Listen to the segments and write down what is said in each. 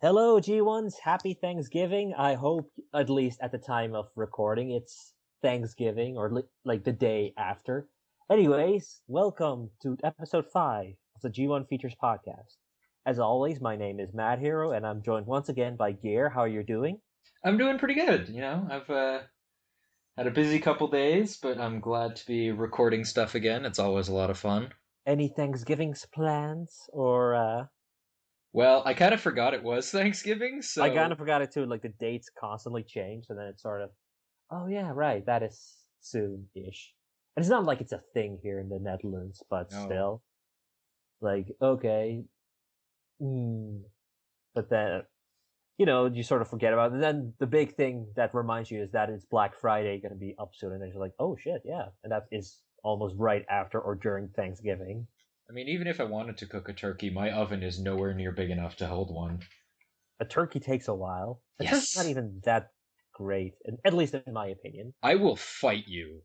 Hello, G1s. Happy Thanksgiving. I hope, at least at the time of recording, it's Thanksgiving or like the day after. Anyways, welcome to episode 5 of the G1 Features podcast. As always, my name is Madhero, and I'm joined once again by Gear. How are you doing? I'm doing pretty good. I've had a busy couple days, but I'm glad to be recording stuff again. It's always a lot of fun. Any Thanksgiving's plans? Or, Well, I kind of forgot it was Thanksgiving, I kind of so forgot it too, like the dates constantly change, and then it's sort of, oh yeah, right, that is soon-ish. And it's not like it's a thing here in the Netherlands, but no. still. Like, okay, mm, but then, you sort of forget about it. And then the big thing that reminds you is that it's Black Friday going to be up soon. And then you're like, oh shit, yeah. And that is almost right after or during Thanksgiving. I mean, even if I wanted to cook a turkey, my oven is nowhere near big enough to hold one. A turkey takes a while. A turkey's not Yes, even that great, at least in my opinion. I will fight you.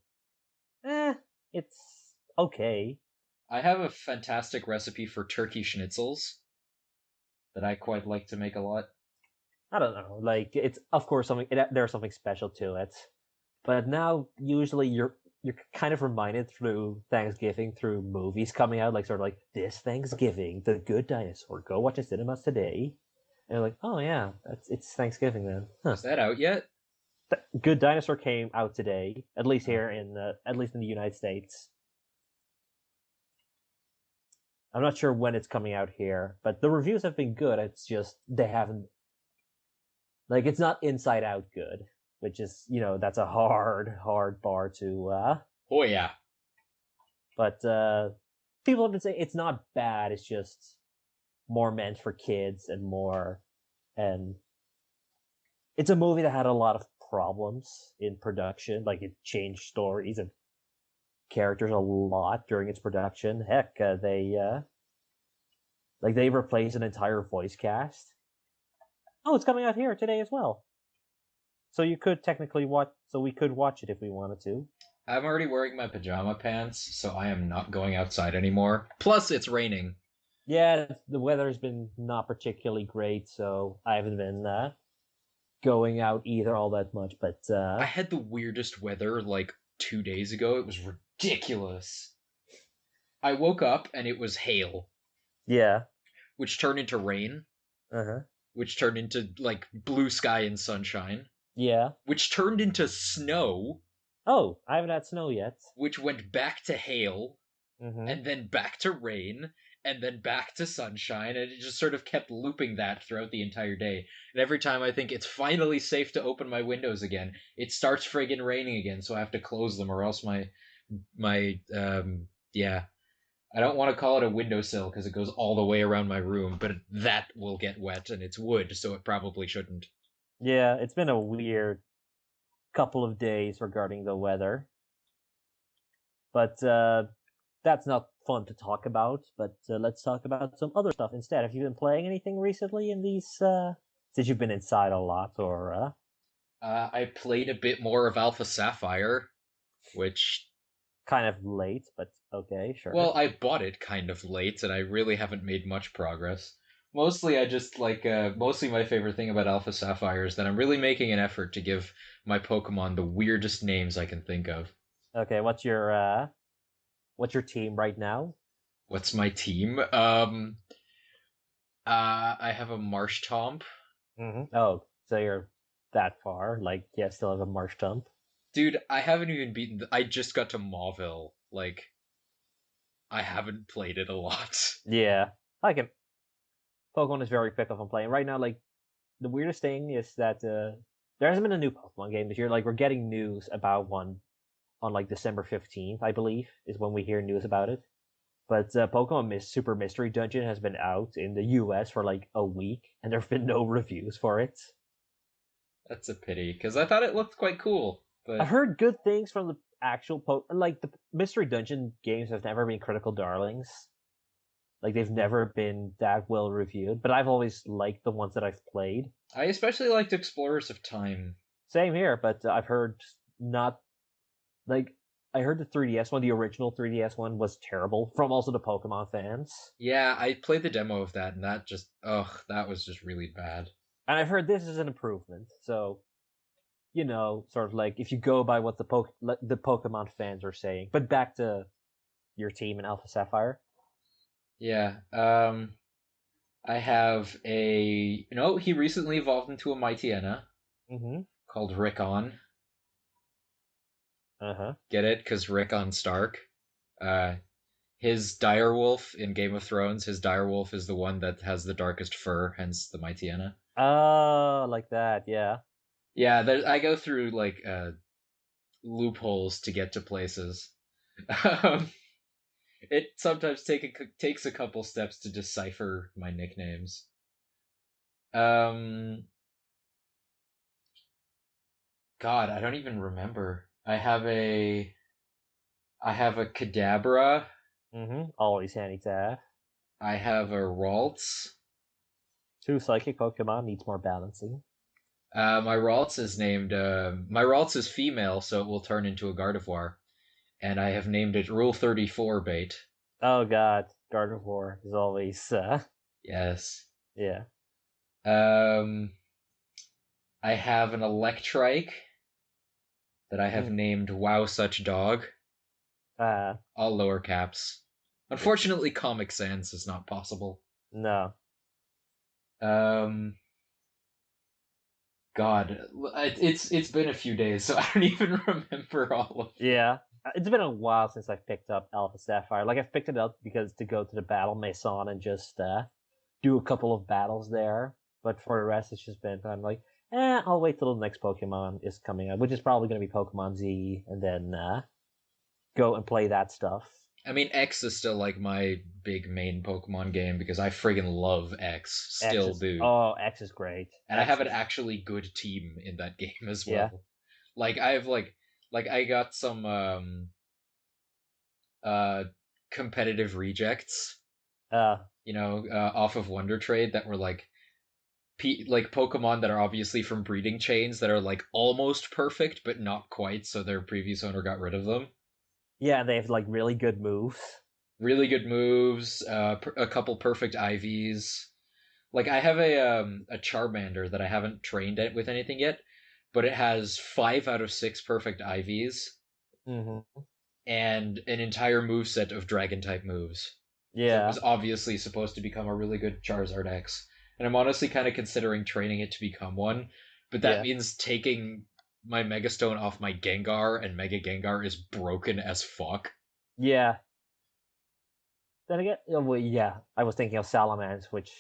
Eh, it's okay. I have a fantastic recipe for turkey schnitzels that I quite like to make a lot. I don't know. Like, it's, of course, there's something special to it. But now, usually, you're kind of reminded through Thanksgiving, through movies coming out, like sort of like this Thanksgiving, The Good Dinosaur. Go watch in cinemas today. And you're like, oh yeah, it's Thanksgiving then. Huh. Is that out yet? Good Dinosaur came out today, at least Oh. here at least in the United States. I'm not sure when it's coming out here, but the reviews have been good. It's just they haven't like it's not Inside Out good, which is that's a hard bar to. Oh yeah. But people have been saying it's not bad. It's just more meant for kids and more, and it's a movie that had a lot of problems in production. Like it changed stories and characters a lot during its production. Heck, they replaced an entire voice cast. Oh, it's coming out here today as well. So you could technically watch. So we could watch it if we wanted to. I'm already wearing my pajama pants, so I am not going outside anymore. Plus, it's raining. Yeah, the weather's been not particularly great, so I haven't been going out either all that much. But I had the weirdest weather like 2 days ago. It was ridiculous. I woke up and it was hail, yeah, which turned into rain, uh huh, which turned into like blue sky and sunshine, yeah. which turned into snow, Oh, I haven't had snow yet. which went back to hail, Mm-hmm. and then back to rain, and then back to sunshine, and it just sort of kept looping that throughout the entire day. And every time I think it's finally safe to open my windows again, it starts friggin' raining again, so I have to close them, or else my yeah. I don't want to call it a windowsill because it goes all the way around my room, but that will get wet, and it's wood, so it probably shouldn't. Yeah, it's been a weird couple of days regarding the weather, but that's not fun to talk about. But let's talk about some other stuff instead. Have you been playing anything recently in these? Since you've been inside a lot, or I played a bit more of Alpha Sapphire, which, kind of late, but okay, sure. well, I bought it kind of late, and I really haven't made much progress. Mostly, I just like, mostly my favorite thing about Alpha Sapphire is that I'm really making an effort to give my Pokemon the weirdest names I can think of. Okay, what's your team right now? What's my team? I have a Marshtomp. Mm-hmm. Oh, so you're that far? Like, yeah, still have a Marshtomp. Dude, I haven't even beaten. I just got to Mauville. Like, I haven't played it a lot. Yeah, I can. Pokemon is very quick off on playing right now. Like the weirdest thing is that there hasn't been a new Pokemon game this year. Like we're getting news about one on like December 15th, I believe, is when we hear news about it. But Super Mystery Dungeon has been out in the US for like a week, and there have been no reviews for it. That's a pity, because I thought it looked quite cool. I've But heard good things from the actual like the Mystery Dungeon games have never been critical darlings. Like they've never been that well reviewed, but I've always liked the ones that I've played. I especially liked Explorers of Time. Same here, but I've heard not like I heard the 3DS one, the original 3DS one, was terrible from also the Pokemon fans. Yeah, I played the demo of that, and that just, ugh, that was just really bad. And I've heard this is an improvement. So, sort of like if you go by what the Pokemon fans are saying. But back to your team in Alpha Sapphire. Yeah, I have he recently evolved into a Mightyena Mm-hmm. called Rickon. Uh-huh. Get it? Because Rickon Stark. Uh, his direwolf in Game of Thrones, his direwolf is the one that has the darkest fur, hence the Mightyena. Oh, like that, yeah. Yeah, I go through like loopholes to get to places. Um, it sometimes takes a couple steps to decipher my nicknames. Um, God, I don't even remember. I have a Kadabra. Mm-hmm. Always handy to have. I have a Ralts. Two psychic Pokemon needs more balancing. My Ralts is female, so it will turn into a Gardevoir, and I have named it Rule 34 bait. Oh god, Gardevoir is always Yes. yeah. Um, I have an Electrike that I have Mm. named Wow Such Dog. Uh All lower caps. Unfortunately, Comic Sans is not possible. no. Um, God, it's been a few days, so I don't even remember all of them. Yeah. It's been a while since I've picked up Alpha Sapphire. Like I've picked it up because to go to the Battle Maison and just do a couple of battles there. But for the rest it's just been I'm like, I'll wait till the next Pokemon is coming up, which is probably gonna be Pokemon Z, and then go and play that stuff. I mean, X is still like my big main Pokemon game because I friggin' love X, X still is do. X is great. And I X have an is actually good team in that game as yeah. well. Like I have like I got some uh competitive rejects, Uh off of Wonder Trade that were like Pokemon that are obviously from breeding chains that are like almost perfect but not quite, so their previous owner got rid of them. yeah, they have like really good moves. Really good moves, a couple perfect IVs. Like I have a Charmander that I haven't trained it with anything yet, but it has 5 out of 6 perfect IVs Mm-hmm. and an entire moveset of Dragon type moves. So it was Yeah. obviously supposed to become a really good Charizard X. And I'm honestly kind of considering training it to become one, but that Yeah. means taking my Megastone off my Gengar, and Mega Gengar is broken as fuck. Yeah. Then again, well, yeah, I was thinking of Salamence, which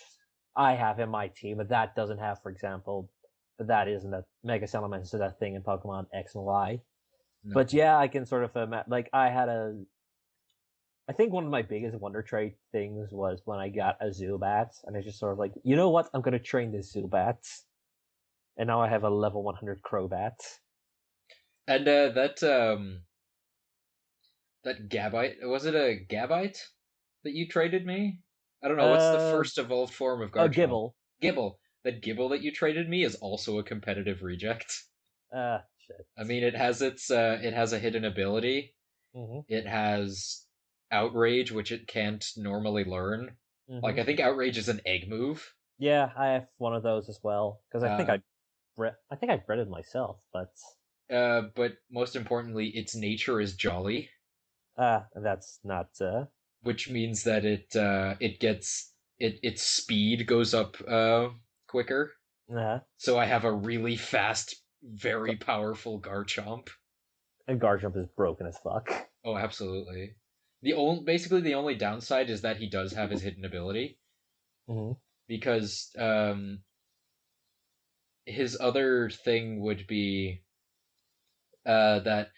I have in my team, but that doesn't have, for example, but that isn't a Mega Salamence is that thing in Pokemon X and Y. No. But yeah, I can sort of like I think one of my biggest Wonder Trade things was when I got a Zubat, and I just sort of like, you know what, I'm gonna train this Zubat, and now I have a level 100 Crobat. And that Gabite, was it a Gabite that you traded me? I don't know, what's the Uh, first evolved form of a Garchomp? Gibble. Gibble. That Gibble that you traded me is also a competitive reject. Shit. I mean, it has a hidden ability. Mhm. It has Outrage, which it can't normally learn. Like, Mhm. I think Outrage is an egg move. Yeah, I have one of those as well because Uh, I think I bred it myself, but but most importantly, its nature is jolly, that's not which means that its speed goes up quicker. uh, So I have a really fast, very powerful Garchomp. and Garchomp is broken as fuck. Oh, absolutely. The only downside is that he does have his hidden ability Mhm. because his other thing would be that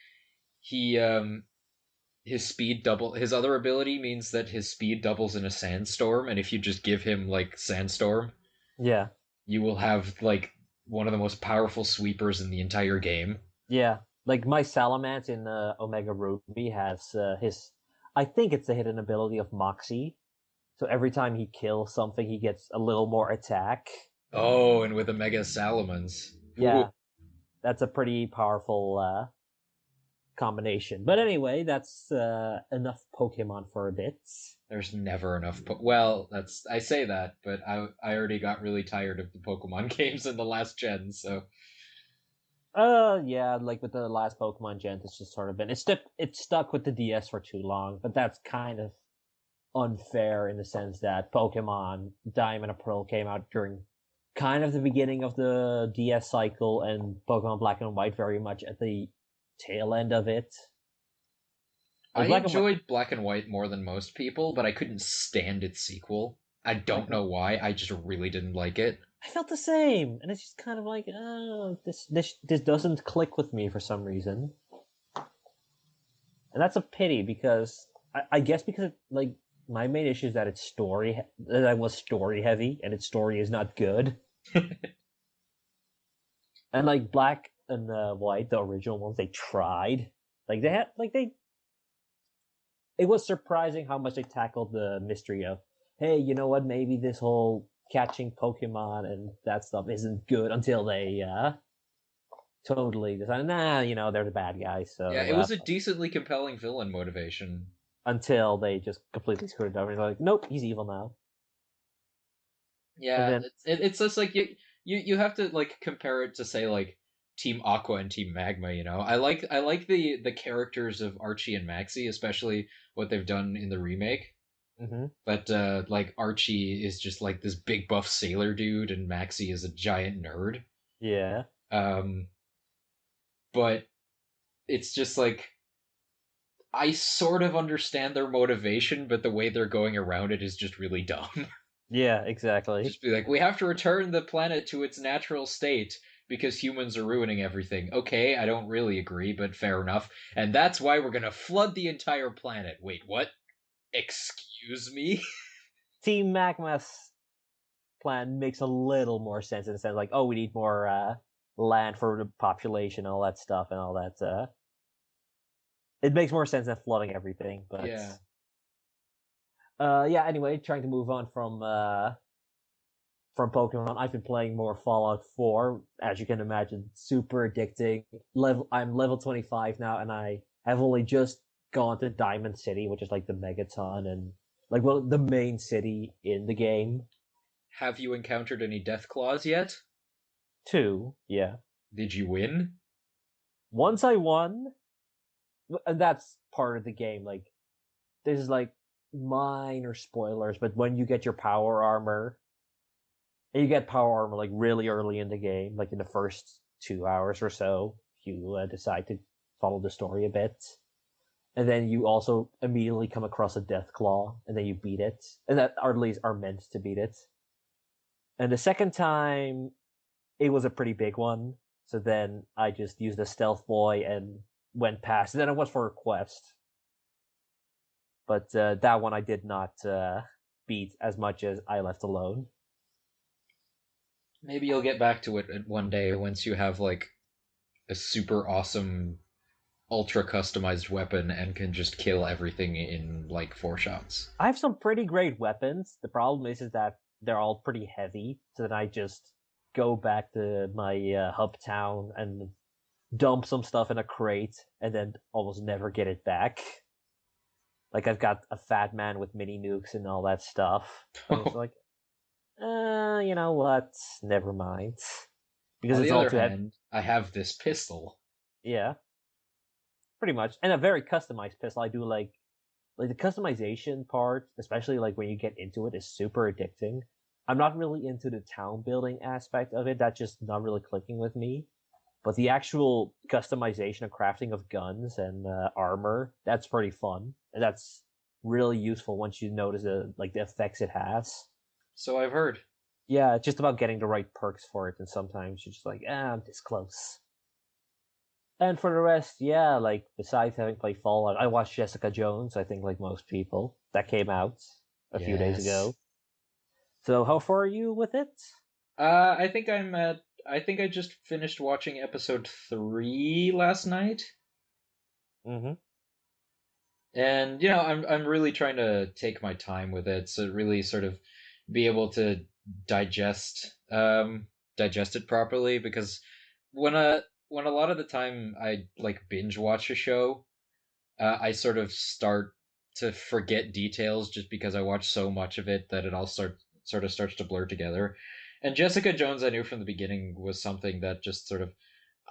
he his speed double his other ability means that his speed doubles in a sandstorm, and if you just give him like sandstorm, Yeah, you will have like one of the most powerful sweepers in the entire game. yeah. Like my Salamence in Omega Ruby has his, I think it's the hidden ability of Moxie. So every time he kills something, he gets a little more attack. Oh, and with a Mega Salamence. Ooh. Yeah, that's a pretty powerful combination. But anyway, that's enough Pokemon for a bit. There's never enough. Well, that's I say that, but I already got really tired of the Pokemon games in the last gen. So Yeah, like with the last Pokemon gen, it's just sort of been it's stuck with the DS for too long. But that's kind of unfair in the sense that Pokemon Diamond and Pearl came out during kind of the beginning of the DS cycle, and Pokemon Black and White very much at the tail end of it. I Like Black and White, enjoyed Black and White more than most people, but I couldn't stand its sequel. I Black don't and know why. I just really didn't like it. I felt the same, and it's just kind of like, oh, this doesn't click with me for some reason, and that's a pity because I guess because like my main issue is that it's that I was story heavy, and its story is not good. And like Black and White, the original ones, they tried. Like they had, like they. It was surprising how much they tackled the mystery of, hey, you know what? Maybe this whole catching Pokemon and that stuff isn't good until they totally decided, nah, they're the bad guys. Yeah, So it was a decently compelling villain motivation. until they just completely screwed it over, and they're like, nope, he's evil now. And Yeah, then, it's just like you have to like compare it to say like Team Aqua and Team Magma. I like the characters of Archie and Maxie, especially what they've done in the remake. hmm But like Archie is just like this big buff sailor dude, and Maxie is a giant nerd. yeah, Um, but it's just like I sort of understand their motivation, but the way they're going around it is just really dumb. yeah, exactly. Just be like, we have to return the planet to its natural state because humans are ruining everything. Okay, I don't really agree, but fair enough. And that's why we're gonna flood the entire planet. Wait, what? Excuse me? Team Magma's plan makes a little more sense in the sense like, oh, we need more land for the population, all that stuff, and all that. It makes more sense than flooding everything. But Yeah. yeah. Anyway, trying to move on from Pokemon, I've been playing more Fallout 4. As you can imagine, super addicting. I'm level 25 now, and I have only just gone to Diamond City, which is like the Megaton and like well the main city in the game. Have you encountered any death claws yet? Two, yeah. Did you win? Once I won, and that's part of the game. Like there's like minor spoilers, but when you get your power armor, and you get power armor like really early in the game, like in the first 2 hours or so, you decide to follow the story a bit, and then you also immediately come across a death claw, and then you beat it, and that or at least are meant to beat it. And the second time, it was a pretty big one. So then I just used a stealth boy and went past. And then it was for a quest, but that one I did not beat as much as I left alone. Maybe you'll get back to it one day once you have like a super awesome, ultra customized weapon and can just kill everything in like 4 shots. I have some pretty great weapons. The problem is that they're all pretty heavy. So then I just go back to my hub town and dump some stuff in a crate, and then almost never get it back. Like I've got a fat man with mini nukes and all that stuff. I'm just like, you know what? Never mind. Because On it's the all other too heavy. hand, I have this pistol. Yeah, pretty much. And a very customized pistol. I do like the customization part, especially like when you get into it, is super addicting. I'm not really into the town building aspect of it. That's just not really clicking with me. But the actual customization and crafting of guns and armor, that's pretty fun. And that's really useful once you notice like the effects it has. So I've heard. Yeah, it's just about getting the right perks for it, and sometimes you're just like, I'm this close. And for the rest, yeah, like besides having played Fallout, I watched Jessica Jones. I think like most people, that came out a few days Yes. ago. So how far are you with it? I think I'm at. I think I just finished watching episode 3 last night, Mm-hmm. and I'm really trying to take my time with it, so really sort of be able to digest digest it properly because when when a lot of the time I like binge watch a show, I sort of start to forget details just because I watch so much of it that it all sort of starts to blur together. And Jessica Jones, I knew from the beginning was something that just sort of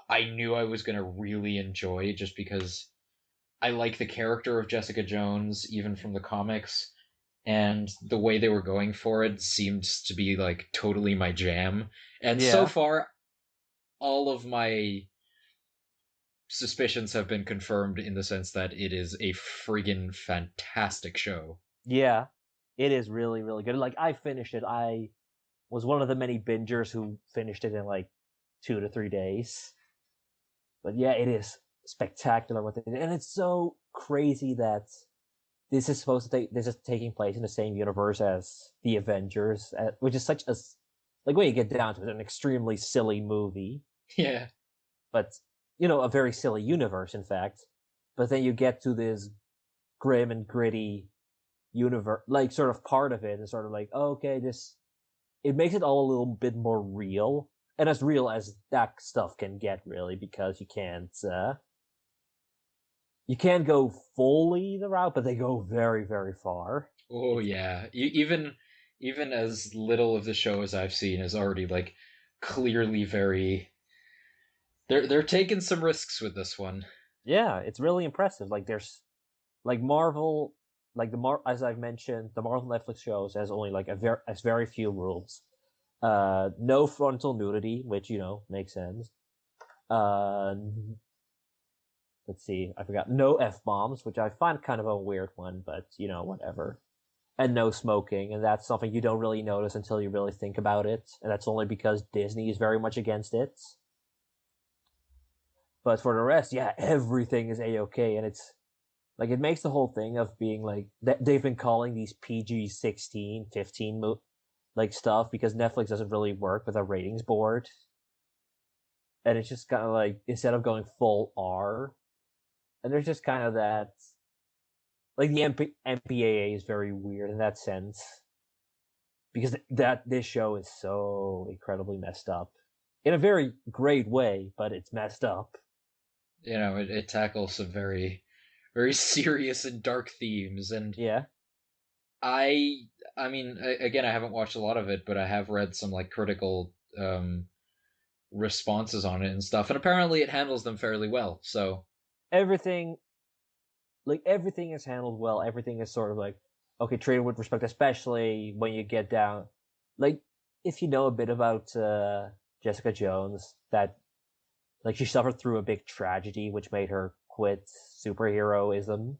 I knew I was going to really enjoy just because I like the character of Jessica Jones even from the comics, and the way they were going for it seemed to be like totally my jam. And so Yeah, far all of my suspicions have been confirmed in the sense that it is a friggin' fantastic show. yeah, it is really really good. Like I finished it. I was one of the many bingers who finished it in like 2 to 3 days. But yeah, it is spectacular what they did, and it's so crazy that this is taking place in the same universe as the Avengers, which is such a like when you get down to it, an extremely silly movie, Yeah. but a very silly universe, in fact. But then you get to this grim and gritty universe, like sort of part of it, and sort of like, oh, okay, this it makes it all a little bit more real, and as real as that stuff can get, really, because you can't go fully the route, but they go very, very far. Oh It's yeah. Even as little of the show as I've seen is already like clearly very they're taking some risks with this one. Yeah, it's really impressive. Like there's like Marvel, like as I've mentioned, the Marvel Netflix shows has only like has very few rules. No frontal nudity, which makes sense. Uh, let's see, I forgot. No f bombs, which I find kind of a weird one, but whatever. And no smoking, and that's something you don't really notice until you really think about it, and that's only because Disney is very much against it. But for the rest, yeah, everything is a okay, and it's like it makes the whole thing of being like they've been calling these PG 16, 15 like stuff because Netflix doesn't really work with a ratings board, and it's just kind of like instead of going full R, and there's just kind of that like the MPAA is very weird in that sense because this show is so incredibly messed up in a very great way, but it's messed up. You know, it tackles some very serious and dark themes, and Yeah, I I mean again I haven't watched a lot of it, but I have read some like critical responses on it and stuff, and apparently it handles them fairly well. So everything everything is handled well. Everything is sort of like okay, treated with respect, especially when you get down. Like if you know a bit about Jessica Jones, that like she suffered through a big tragedy which made her quit superheroism,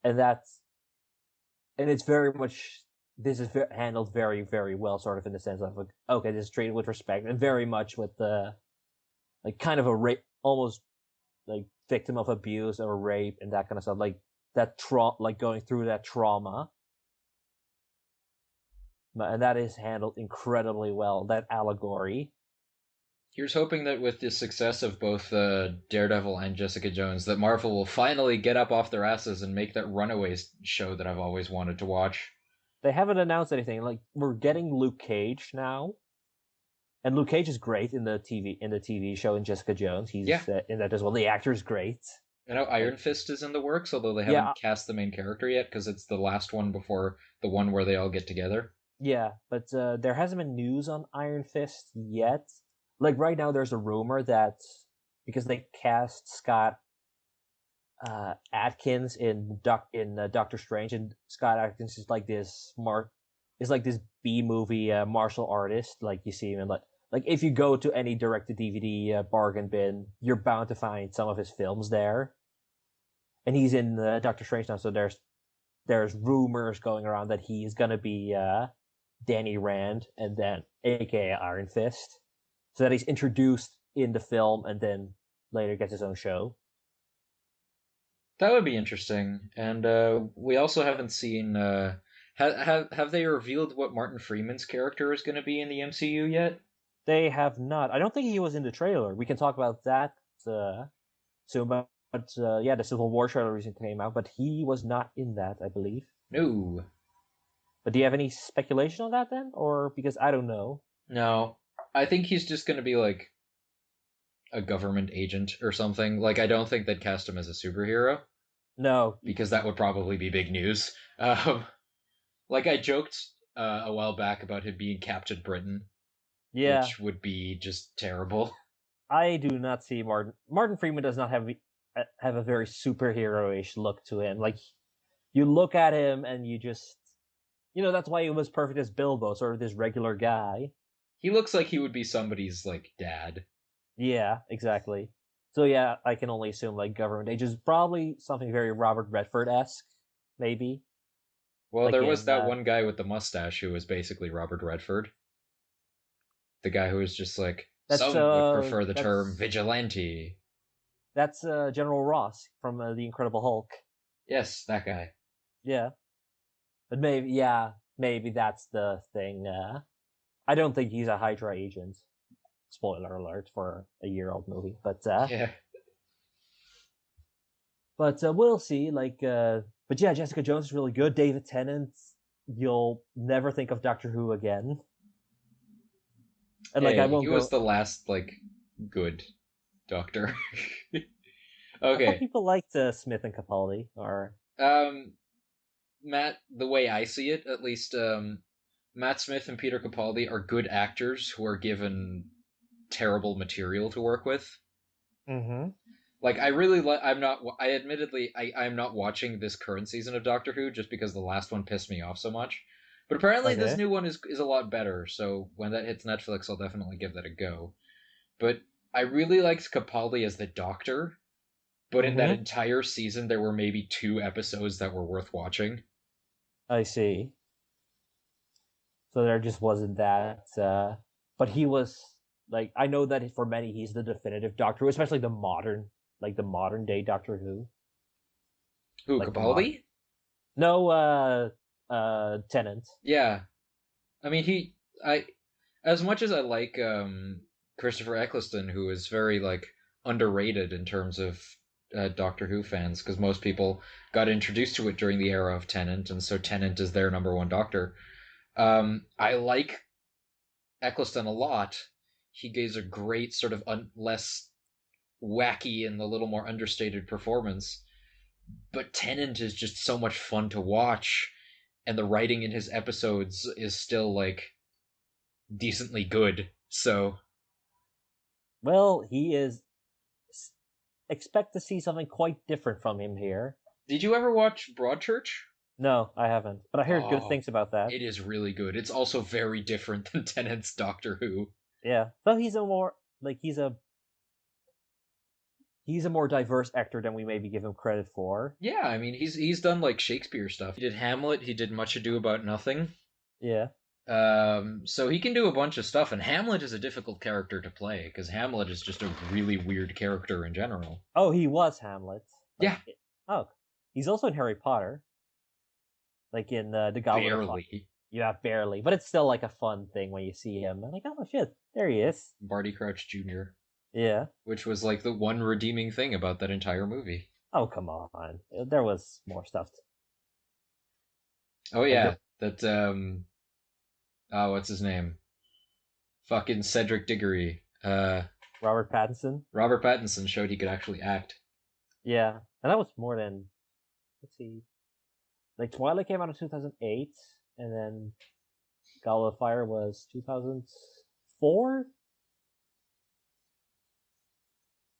and it's very much this is handled very very well, sort of in the sense of like okay, this is treated with respect, and very much with the like kind of a rape, almost like victim of abuse or rape and that kind of stuff, like like going through that trauma, and that is handled incredibly well. That allegory. here's hoping that with the success of both Daredevil and Jessica Jones, that Marvel will finally get up off their asses and make that Runaways show that I've always wanted to watch. They haven't announced anything. Like we're getting Luke Cage now, and Luke Cage is great in the TV show in Jessica Jones. Yeah, He's in that as well. The actor is great. I know Like Iron Fist is in the works, although they yeah, haven't cast the main character yet because it's the last one before the one where they all get together. yeah, but there hasn't been news on Iron Fist yet. Like right now, there's a rumor that because they cast Scott Atkins in Doctor Strange, and Scott Atkins is like this B movie martial artist. Like you see him in like if you go to any direct to DVD bargain bin, you're bound to find some of his films there. And he's in Doctor Strange now, so there's rumors going around that he's gonna be Danny Rand, and then AKA Iron Fist, so that he's introduced in the film and then later gets his own show. That would be interesting. And we also haven't seen. Have they revealed what Martin Freeman's character is going to be in the MCU yet? They have not. I don't think he was in the trailer. We can talk about that soon. But yeah, the Civil War trailer recently came out, but he was not in that, I believe. No, But do you have any speculation on that then, or because I don't know? no. I think he's just going to be like a government agent or something. Like, I don't think they'd cast him as a superhero No, because that would probably be big news. Like I joked a while back about him being Captain Britain, yeah, which would be just terrible. I do not see Martin Freeman does not have a very superhero-ish look to him. Like you look at him and you just that's why he was perfect as Bilbo, sort of this regular guy. He looks like he would be somebody's like dad. Yeah, exactly. So yeah, I can only assume like government age is probably something very Robert Redford-esque, maybe. Well, Like there was in that one guy with the mustache who was basically Robert Redford. The guy who was just like, that's some would prefer the term that's vigilante. that's General Ross from The Incredible Hulk. Yes, that guy. Yeah. But maybe that's the thing. I don't think he's a Hydra agent. Spoiler alert for a year-old movie, Yeah. we'll see. But yeah, Jessica Jones is really good. David Tennant, you'll never think of Doctor Who again. And like, I Hey, he won't was go. the last like good doctor. I thought Okay. people liked Smith and Capaldi, or Um Matt, the way I see it, at least, Matt Smith and Peter Capaldi are good actors who are given terrible material to work with. mm-hmm. Like, I really like. I'm not. I admittedly, I'm not watching this current season of Doctor Who just because the last one pissed me off so much. But apparently, this Okay. new one is a lot better. So when that hits Netflix, I'll definitely give that a go. But I really liked Capaldi as the Doctor. But in that Mm-hmm. entire season, there were maybe 2 episodes that were worth watching. I see. So there just wasn't that. But he was like, I know that for many, he's the definitive Doctor Who, especially the modern day Doctor Who, Who, like the modern. Capaldi? No, Tenant. Yeah, I mean, I, as much as I like Christopher Eccleston, who is very like underrated in terms of Doctor Who fans, because most people got introduced to it during the era of Tennant, and so Tennant is their number one Doctor. I like Eccleston a lot. He gives a great sort of less wacky and a little more understated performance. But Tennant is just so much fun to watch, and the writing in his episodes is still like decently good. So, Well, he is. Expect to see something quite different from him here. did you ever watch Broadchurch? No, I haven't, but I heard good Oh, things about that. it is really good. It's also very different than Tennant's Doctor Who. Yeah, but he's a more diverse actor than we maybe give him credit for. Yeah, I mean he's done like Shakespeare stuff. He did Hamlet. He did Much Ado About Nothing. Yeah. So he can do a bunch of stuff. And Hamlet is a difficult character to play because Hamlet is just a really weird character in general. Oh, he was Hamlet. Yeah, Oh, he's also in Harry Potter, like in the Goblet of Fire. barely. Yeah, barely, but it's still like a fun thing when you see him. I'm like, oh shit, there he is. Barty Crouch Jr., Yeah. which was like the one redeeming thing about that entire movie. Oh come on, there was more stuff. Oh Like yeah, that oh, what's his name? Fucking Cedric Diggory. Robert Pattinson. Robert Pattinson showed he could actually act. Yeah, and that was more than let's see, like Twilight came out in 2008, and then Goblet of Fire was 2004.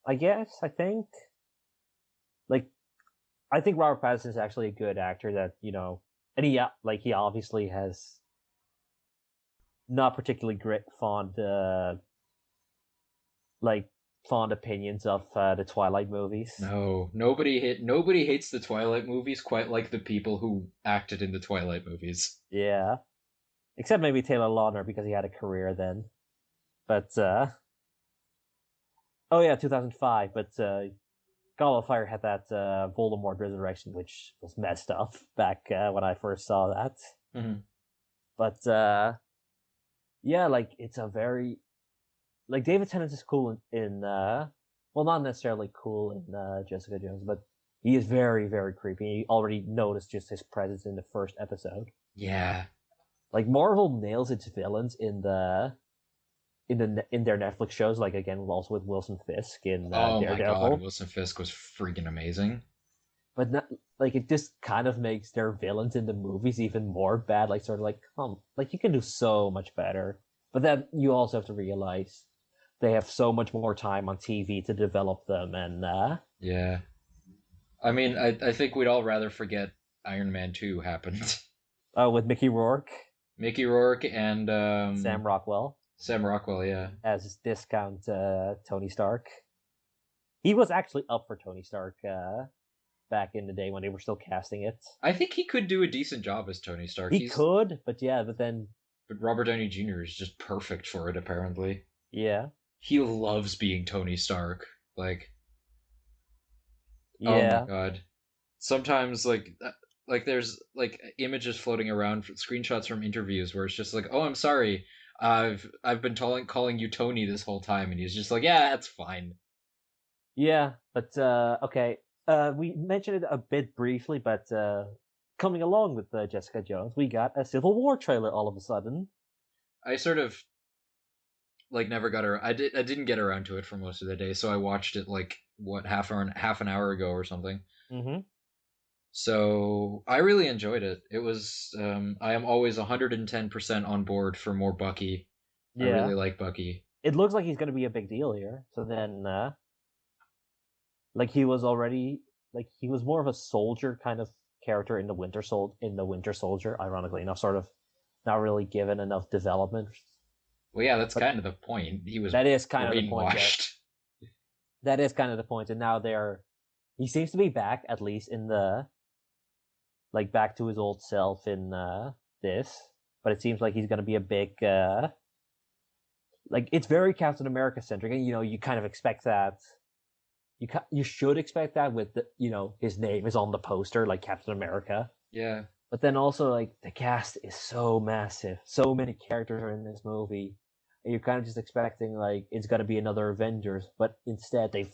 I guess I think like I think Robert Pattinson is actually a good actor that and he obviously has not particularly great like fond opinions of the Twilight movies. No, nobody hates the Twilight movies quite like the people who acted in the Twilight movies. Yeah, except maybe Taylor Lautner because he had a career then. But oh yeah, 2005. But Goblet of Fire had that Voldemort resurrection, which was messed up back when I first saw that. Mm-hmm. But yeah, like it's a very like David Tennant is cool in well, not necessarily cool in Jessica Jones, but he is very very creepy. You already noticed just his presence in the first episode. Yeah, Like Marvel nails its villains in their Netflix shows, like again also with Wilson Fisk in Oh my god, Daredevil. Wilson Fisk was freaking amazing. But not like it just kind of makes their villains in the movies even more bad. Like sort of like, like you can do so much better. But then you also have to realize they have so much more time on TV to develop them, and Yeah. I mean, I think we'd all rather forget Iron Man 2 happened. oh, with Mickey Rourke, Mickey Rourke and Sam Rockwell Sam Rockwell, yeah. as discount Tony Stark. He was actually up for Tony Stark back in the day when they were still casting it. I think he could do a decent job as Tony Stark. He could, but yeah, but then But Robert Downey Jr. is just perfect for it apparently. yeah, He loves being Tony Stark. Like, oh my yeah, god. Sometimes like there's like images floating around, screenshots from interviews where it's just like, "Oh, I'm sorry. I've been calling you Tony this whole time." And he's just like, "Yeah, that's fine." yeah. But okay, we mentioned it a bit briefly, but coming along with Jessica Jones, we got a Civil War trailer all of a sudden. I sort of like never got around. I didn't get around to it for most of the day, so I watched it like what half an hour ago or something. Mm-hmm. So I really enjoyed it. It was I am always 110% on board for more Bucky. I Yeah, really like Bucky. it looks like he's going to be a big deal here. So then, like he was already like he was more of a soldier kind of character in the Winter Soldier. Ironically enough, sort of not really given enough development. Well, yeah, that's But kind of the point. He was that is kind of the point. Yeah, brainwashed. that is kind of the point. And now he seems to be back at least in the like back to his old self in this. But it seems like he's going to be a big like it's very Captain America centric, and you kind of expect that. You should expect that with his name is on the poster like Captain America. Yeah. But then also like the cast is so massive, so many characters are in this movie, and you're kind of just expecting like it's gonna be another Avengers, but instead they've,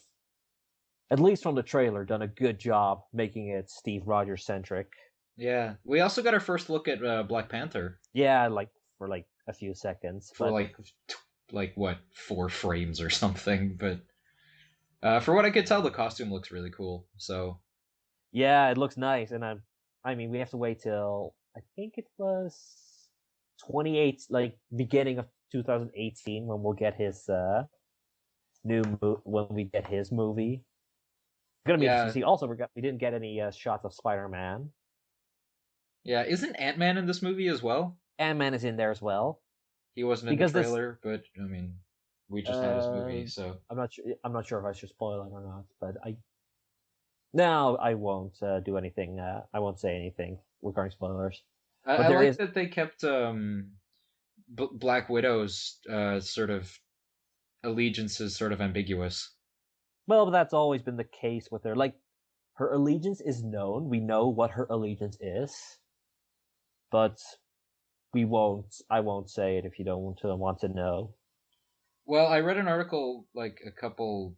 at least from the trailer, done a good job making it Steve Rogers centric. Yeah. We also got our first look at Black Panther Yeah, like for like a few seconds, for but like what, 4 frames or something, but for what I could tell the costume looks really cool. So, yeah, it looks nice, and I mean we have to wait till I think it was 28, like beginning of 2018 when we'll get his when we get his movie. Gonna be interesting to yeah. see. Also, we didn't get any shots of Spider-Man. Yeah, isn't Ant-Man in this movie as well? Ant-Man is in there as well He wasn't in the because this. trailer, but I mean, we just had his Uh, movie, so I'm not sure. I'm not sure if I should spoil it or not. But no, I won't do anything. I won't say anything regarding spoilers. But I there like is. that they kept Black Widow's sort of allegiances sort of ambiguous. Well, that's always been the case with her. Like her allegiance is known. We know what her allegiance is, but we won't. I won't say it if you don't want to know. Well, I read an article like a couple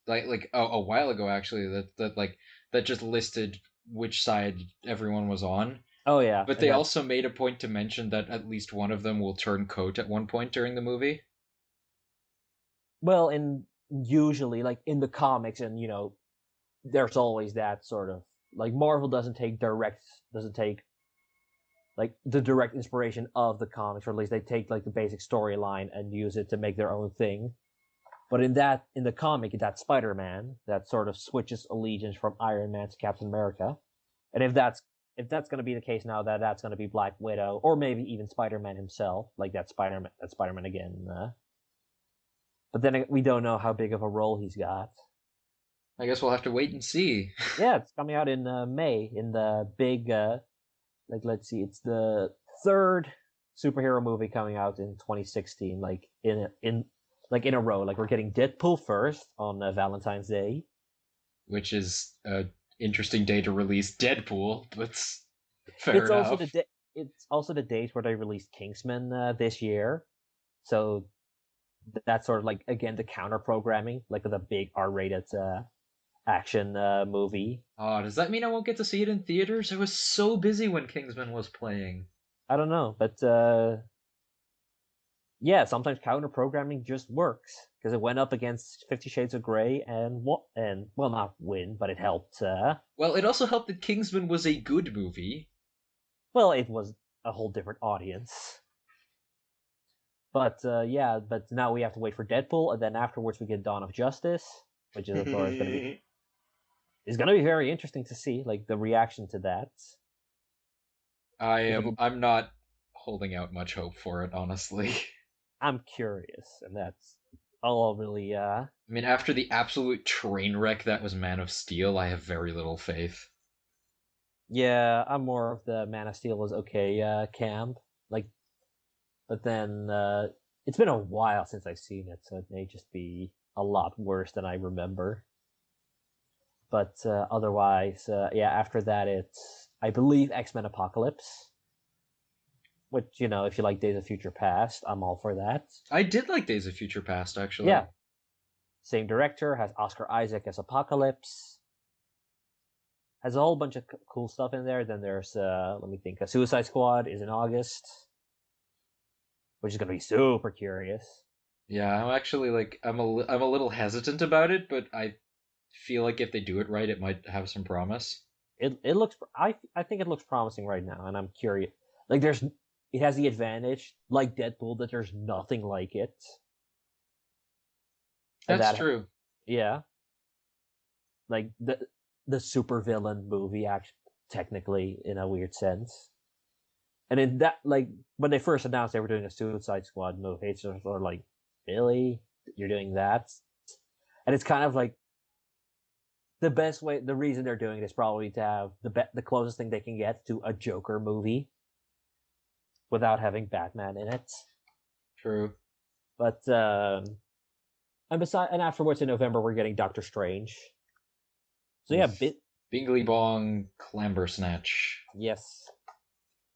a while ago actually that just listed which side everyone was on. Oh yeah, But and they that also made a point to mention that at least one of them will turn coat at one point during the movie. well, and usually like in the comics, and there's always that sort of like Marvel doesn't take like the direct inspiration of the comics, or at least they take like the basic storyline and use it to make their own thing. But in the comic, that's Spider-Man that sort of switches allegiance from Iron Man to Captain America. And if that's going to be the case now, that's going to be Black Widow, or maybe even Spider-Man himself, like That's Spider-Man again. But then we don't know how big of a role he's got. I guess we'll have to wait and see. Yeah, it's coming out in May in the big like let's see, it's the third superhero movie coming out in 2016, like in a row. Like we're getting Deadpool first on Valentine's Day. Which is a interesting day to release Deadpool, but fair It's also enough. it's also the date where they released Kingsman this year. So that's sort of like again the counter programming, like with a big R-rated action movie. Oh, does that mean I won't get to see it in theaters? I was so busy when Kingsman was playing. I don't know, but yeah, sometimes counter programming just works because it went up against 50 Shades of Grey and well, not win, but it helped. Well, it also helped that Kingsman was a good movie. Well, it was a whole different audience. But yeah, but now we have to wait for Deadpool, and then afterwards we get Dawn of Justice, which is of course going to be is going to be very interesting to see, like the reaction to that. If it'll, I'm not holding out much hope for it, honestly. I'm curious, and that's all really. I mean, after the absolute train wreck that was Man of Steel, I have very little faith. Yeah, I'm more of the Man of Steel was okay camp, like, but then it's been a while since I've seen it, so it may just be a lot worse than I remember. But otherwise, yeah, after that, it's I believe X-Men Apocalypse, which if you like Days of Future Past, I'm all for that. I did like Days of Future Past, Yeah, actually. same director, has Oscar Isaac as Apocalypse, has a whole bunch of cool stuff in there. Then there's let me think, a Suicide Squad is in August, which is gonna be super curious. Yeah, I'm actually like I'm a little hesitant about it, but I feel like if they do it right, it might have some promise. It looks I think it looks promising right now, and I'm curious. Like it has the advantage, like Deadpool, that there's nothing like it, and That's that true. yeah, like the supervillain movie, actually, technically in a weird sense. And in that, like when they first announced they were doing a Suicide Squad movie, it's just sort of like, really, you're doing that? And it's kind of like the best way. The reason they're doing it is probably to have the closest thing they can get to a Joker movie without having Batman in it. True. But and afterwards in November we're getting Doctor Strange. So yeah, With Bingley Bong Clamber Snatch. yes.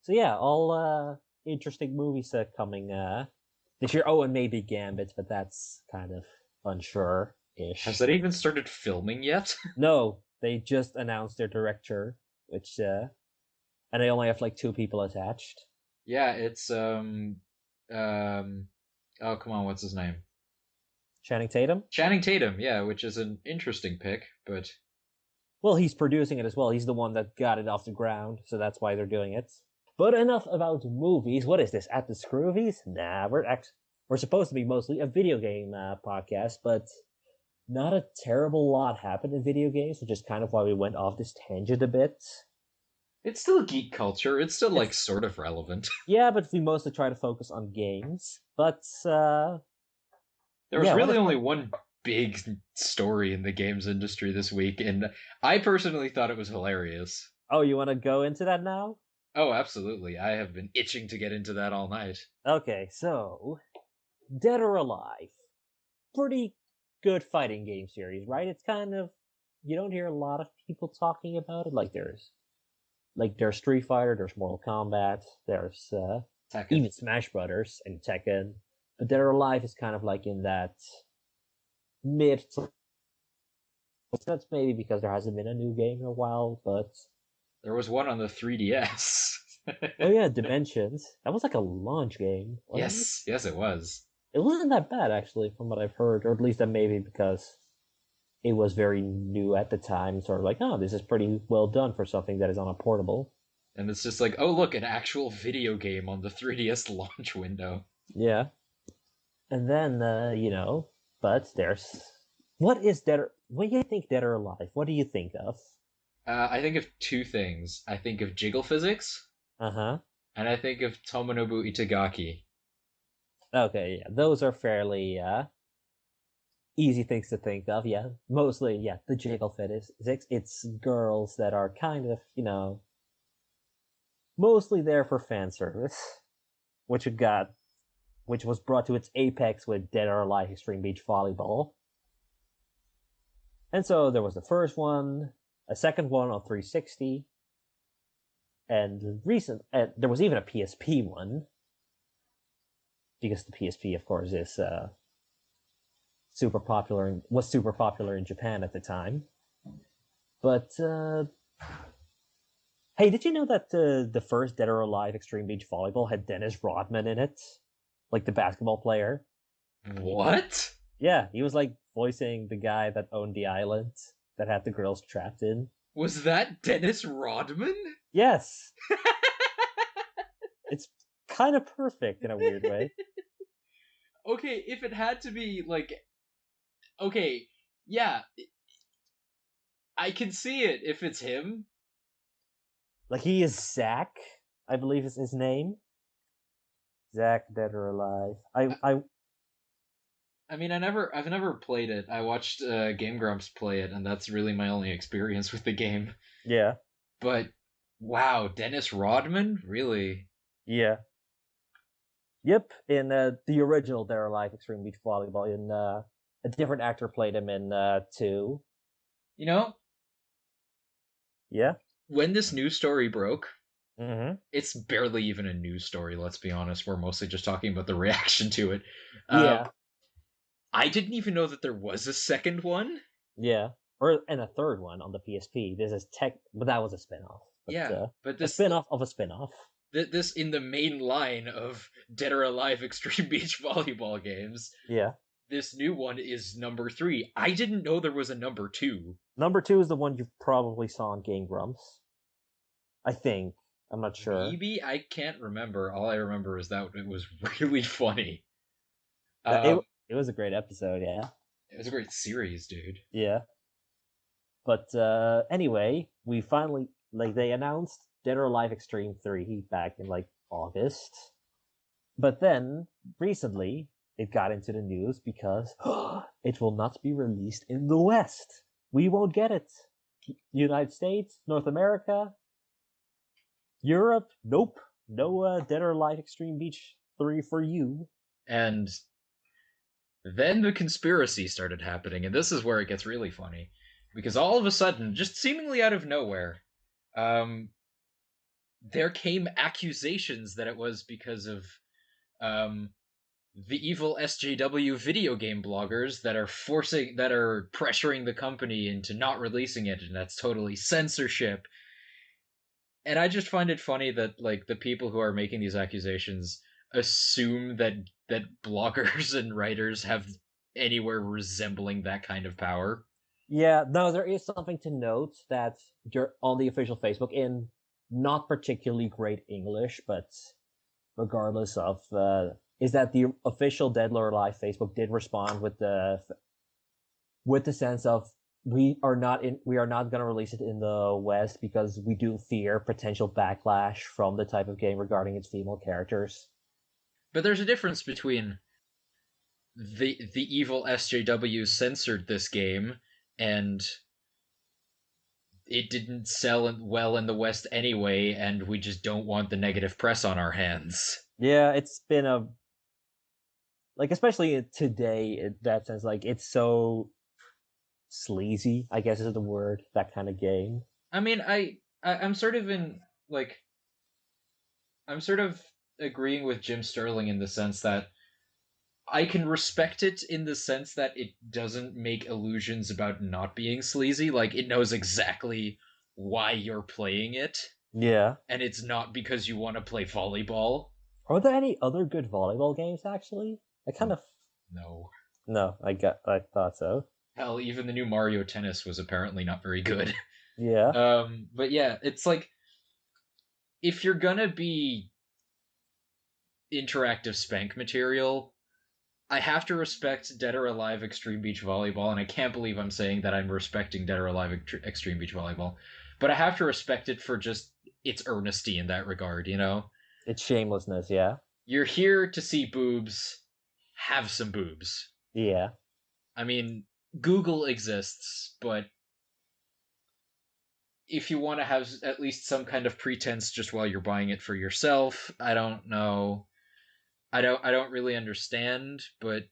So yeah, all interesting movies coming this year. Oh, and maybe Gambit, but that's kind of unsure Has ish. that even started filming yet? No, they just announced their director, which and they only have like two people attached. Yeah, it's oh come on, what's his name? Channing Tatum. Channing Tatum, yeah, which is an interesting pick, but Well, he's producing it as well. He's the one that got it off the ground, so that's why they're doing it. But enough about movies. What is this? At the Scroovies? Nah, we're supposed to be mostly a video game podcast, but not a terrible lot happened in video games, which is kind of why we went off this tangent a bit. it's still geek culture. It's still like It's sort of relevant. yeah, but we mostly try to focus on games. But There was yeah, what really is only one big story in the games industry this week, and I personally thought it was hilarious. oh, you want to go into that now? Oh, absolutely. I have been itching to get into that all night. Okay, so Dead or Alive, pretty good fighting game series, right? It's kind of you don't hear a lot of people talking about it. There's Street Fighter, there's Mortal Kombat, there's Tekken. even Smash Brothers and Tekken. But Dead or Alive is kind of like in that mid. That's maybe because there hasn't been a new game in a while, but There was one on the 3DS. oh yeah, Dimensions. That was like a launch game, wasn't it? Yes, yes, it was. It wasn't that bad actually, from what I've heard, or at least that maybe because it was very new at the time. Sort of like, oh, this is pretty well done for something that is on a portable. And it's just like, oh, look, an actual video game on the 3DS launch window. Yeah, and then but there's what is Dead? When you think Dead or Alive, what do you think of? I think of two things. I think of Jiggle Physics, Uh huh. and I think of Tomonobu Itagaki. Okay, yeah, those are fairly easy things to think of. Yeah, mostly, yeah, the jiggle fetish. It's girls that are kind of, mostly there for fan service, which it got, which was brought to its apex with Dead or Alive Extreme Beach Volleyball. And so there was the first one, a second one on 360, and there was even a PSP one, because the PSP, of course, is was super popular in Japan at the time. But hey, did you know that the first Dead or Alive Extreme Beach Volleyball had Dennis Rodman in it? like the basketball player. What? Yeah, he was like voicing the guy that owned the island that had the girls trapped in. Was that Dennis Rodman? Yes, it's kind of perfect in a weird way. Okay, if it had to be like, okay, yeah, I can see it if it's him. Like he is Zach, I believe is his name. Zach, dead or alive? I mean, I've never played it. I watched Game Grumps play it, and that's really my only experience with the game. Yeah, But wow, Dennis Rodman, really? yeah, yep. In the original Dead or Alive Extreme Beach Volleyball, in a different actor played him in two. You know, Yeah. when this news story broke, Mm-hmm. it's barely even a news story. Let's be honest. We're mostly just talking about the reaction to it. Um, Yeah, I didn't even know that there was a second one. yeah. Or and a third one on the PSP. This is tech, but that was a spin-off. But Yeah, but a this spin-off of a spin-off. this in the main line of Dead or Alive Extreme Beach Volleyball games. Yeah. This new one is number 3. I didn't know there was a number 2. Number two is the one you probably saw on Game Grumps. I think. I'm not sure. Maybe I can't remember. All I remember is that it was really funny. It Um, it was a great episode. Yeah. it was a great series, dude. Yeah. But anyway, we finally like they announced Dead or Alive Extreme 3 back in like August. But then recently it got into the news because it will not be released in the West. We won't get it. United States, North America, Europe, nope. No Dead or Alive Extreme Beach 3 for you. And then the conspiracy started happening, and this is where it gets really funny. Because all of a sudden, just seemingly out of nowhere, um, there came accusations that it was because of um, the evil SJW video game bloggers that are pressuring the company into not releasing it, and that's totally censorship. And I just find it funny that like the people who are making these accusations assume that bloggers and writers have anywhere resembling that kind of power. Yeah, no, there is something to note that on the official Facebook in not particularly great English, but regardless of is that the official Dead or Alive Facebook did respond with the sense of we are not going to release it in the West because we do fear potential backlash from the type of game regarding its female characters. But there's a difference between the evil SJW censored this game and it didn't sell well in the West anyway, and we just don't want the negative press on our hands. Yeah, it's been a like especially today in that sense like it's so sleazy, I guess is the word, that kind of game. I mean, I'm sort of I'm sort of agreeing with Jim Sterling in the sense that I can respect it in the sense that it doesn't make illusions about not being sleazy. Like, it knows exactly why you're playing it, Yeah. and it's not because you want to play volleyball. Are there any other good volleyball games actually? I kind of No. no, I thought so. Hell, even the new Mario Tennis was apparently not very good. Yeah. But yeah, it's like, if you're gonna be interactive spank material, I have to respect Dead or Alive Extreme Beach Volleyball, and I can't believe I'm saying that I'm respecting Dead or Alive Extreme Beach Volleyball, but I have to respect it for just its earnesty in that regard, you know? It's shamelessness, yeah. You're here to see boobs, have some boobs. Yeah. I mean, Google exists, but if you want to have at least some kind of pretense just while you're buying it for yourself, I don't know. I don't really understand, but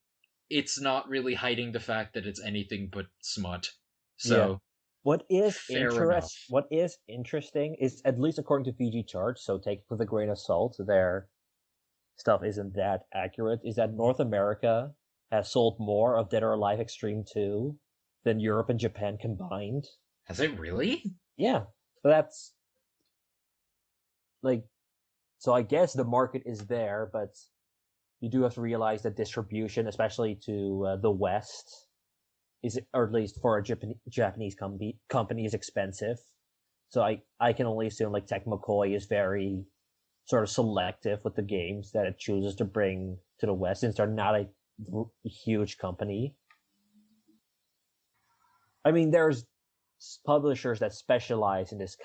it's not really hiding the fact that it's anything but smut. Yeah. So fair enough. What is interesting is at least according to VG charts, so take it with a grain of salt, their stuff isn't that accurate, is that North America has sold more of Dead or Alive Extreme 2 than Europe and Japan combined. Has it really? Yeah. So that's like so I guess the market is there, but you do have to realize that distribution, especially to the West, is, or at least for a Japanese company, is expensive. So I can only assume like Tech McCoy is very sort of selective with the games that it chooses to bring to the West, since they're not a huge company. I mean, there's publishers that specialize in this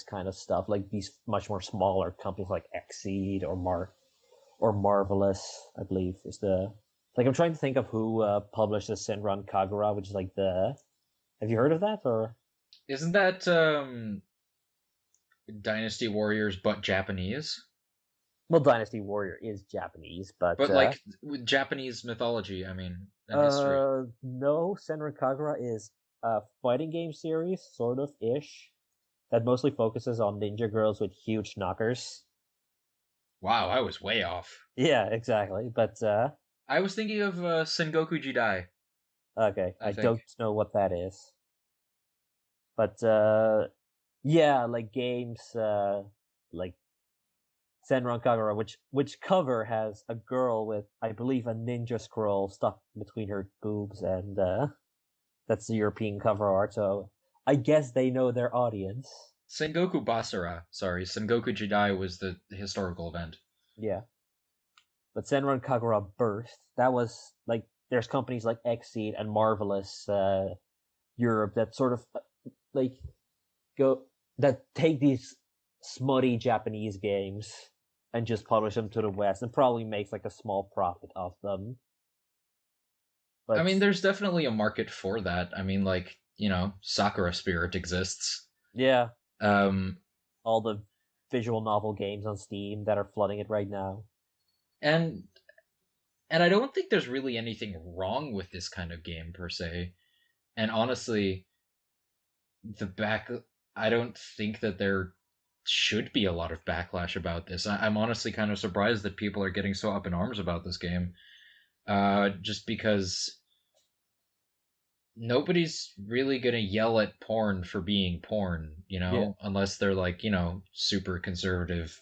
kind of stuff, like these much more smaller companies like Xseed or Marvelous, I believe is the, like, I'm trying to think of who published the Senran Kagura, which is like the, have you heard of that? Or Isn't that Dynasty Warriors but Japanese? well, Dynasty Warrior is Japanese, but But like with Japanese mythology, I mean, and history. no, Senran Kagura is a fighting game series, sort of ish, that mostly focuses on ninja girls with huge knockers. Wow, I was way off. Yeah, exactly. But I was thinking of Sengoku Jidai, okay, I I think. don't know what that is. But yeah, like games like Senran Kagura, which cover has a girl with, I believe, a ninja scroll stuck between her boobs, and that's the European cover art. So I guess they know their audience. Sengoku Basara, sorry, Sengoku Jidai was the historical event. Yeah, but Senran Kagura Burst, that was like, there's companies like Xseed and Marvelous Europe that sort of like go that take these smutty Japanese games and just publish them to the West and probably makes like a small profit off them. I But mean, there's definitely a market for that. I mean, like, Sakura Spirit exists. yeah, Um, all the visual novel games on Steam that are flooding it right now. and and I don't think there's really anything wrong with this kind of game per se. And honestly, the back I don't think that there should be a lot of backlash about this. I'm honestly kind of surprised that people are getting so up in arms about this game. Just because nobody's really gonna yell at porn for being porn, Yeah, unless they're like, super conservative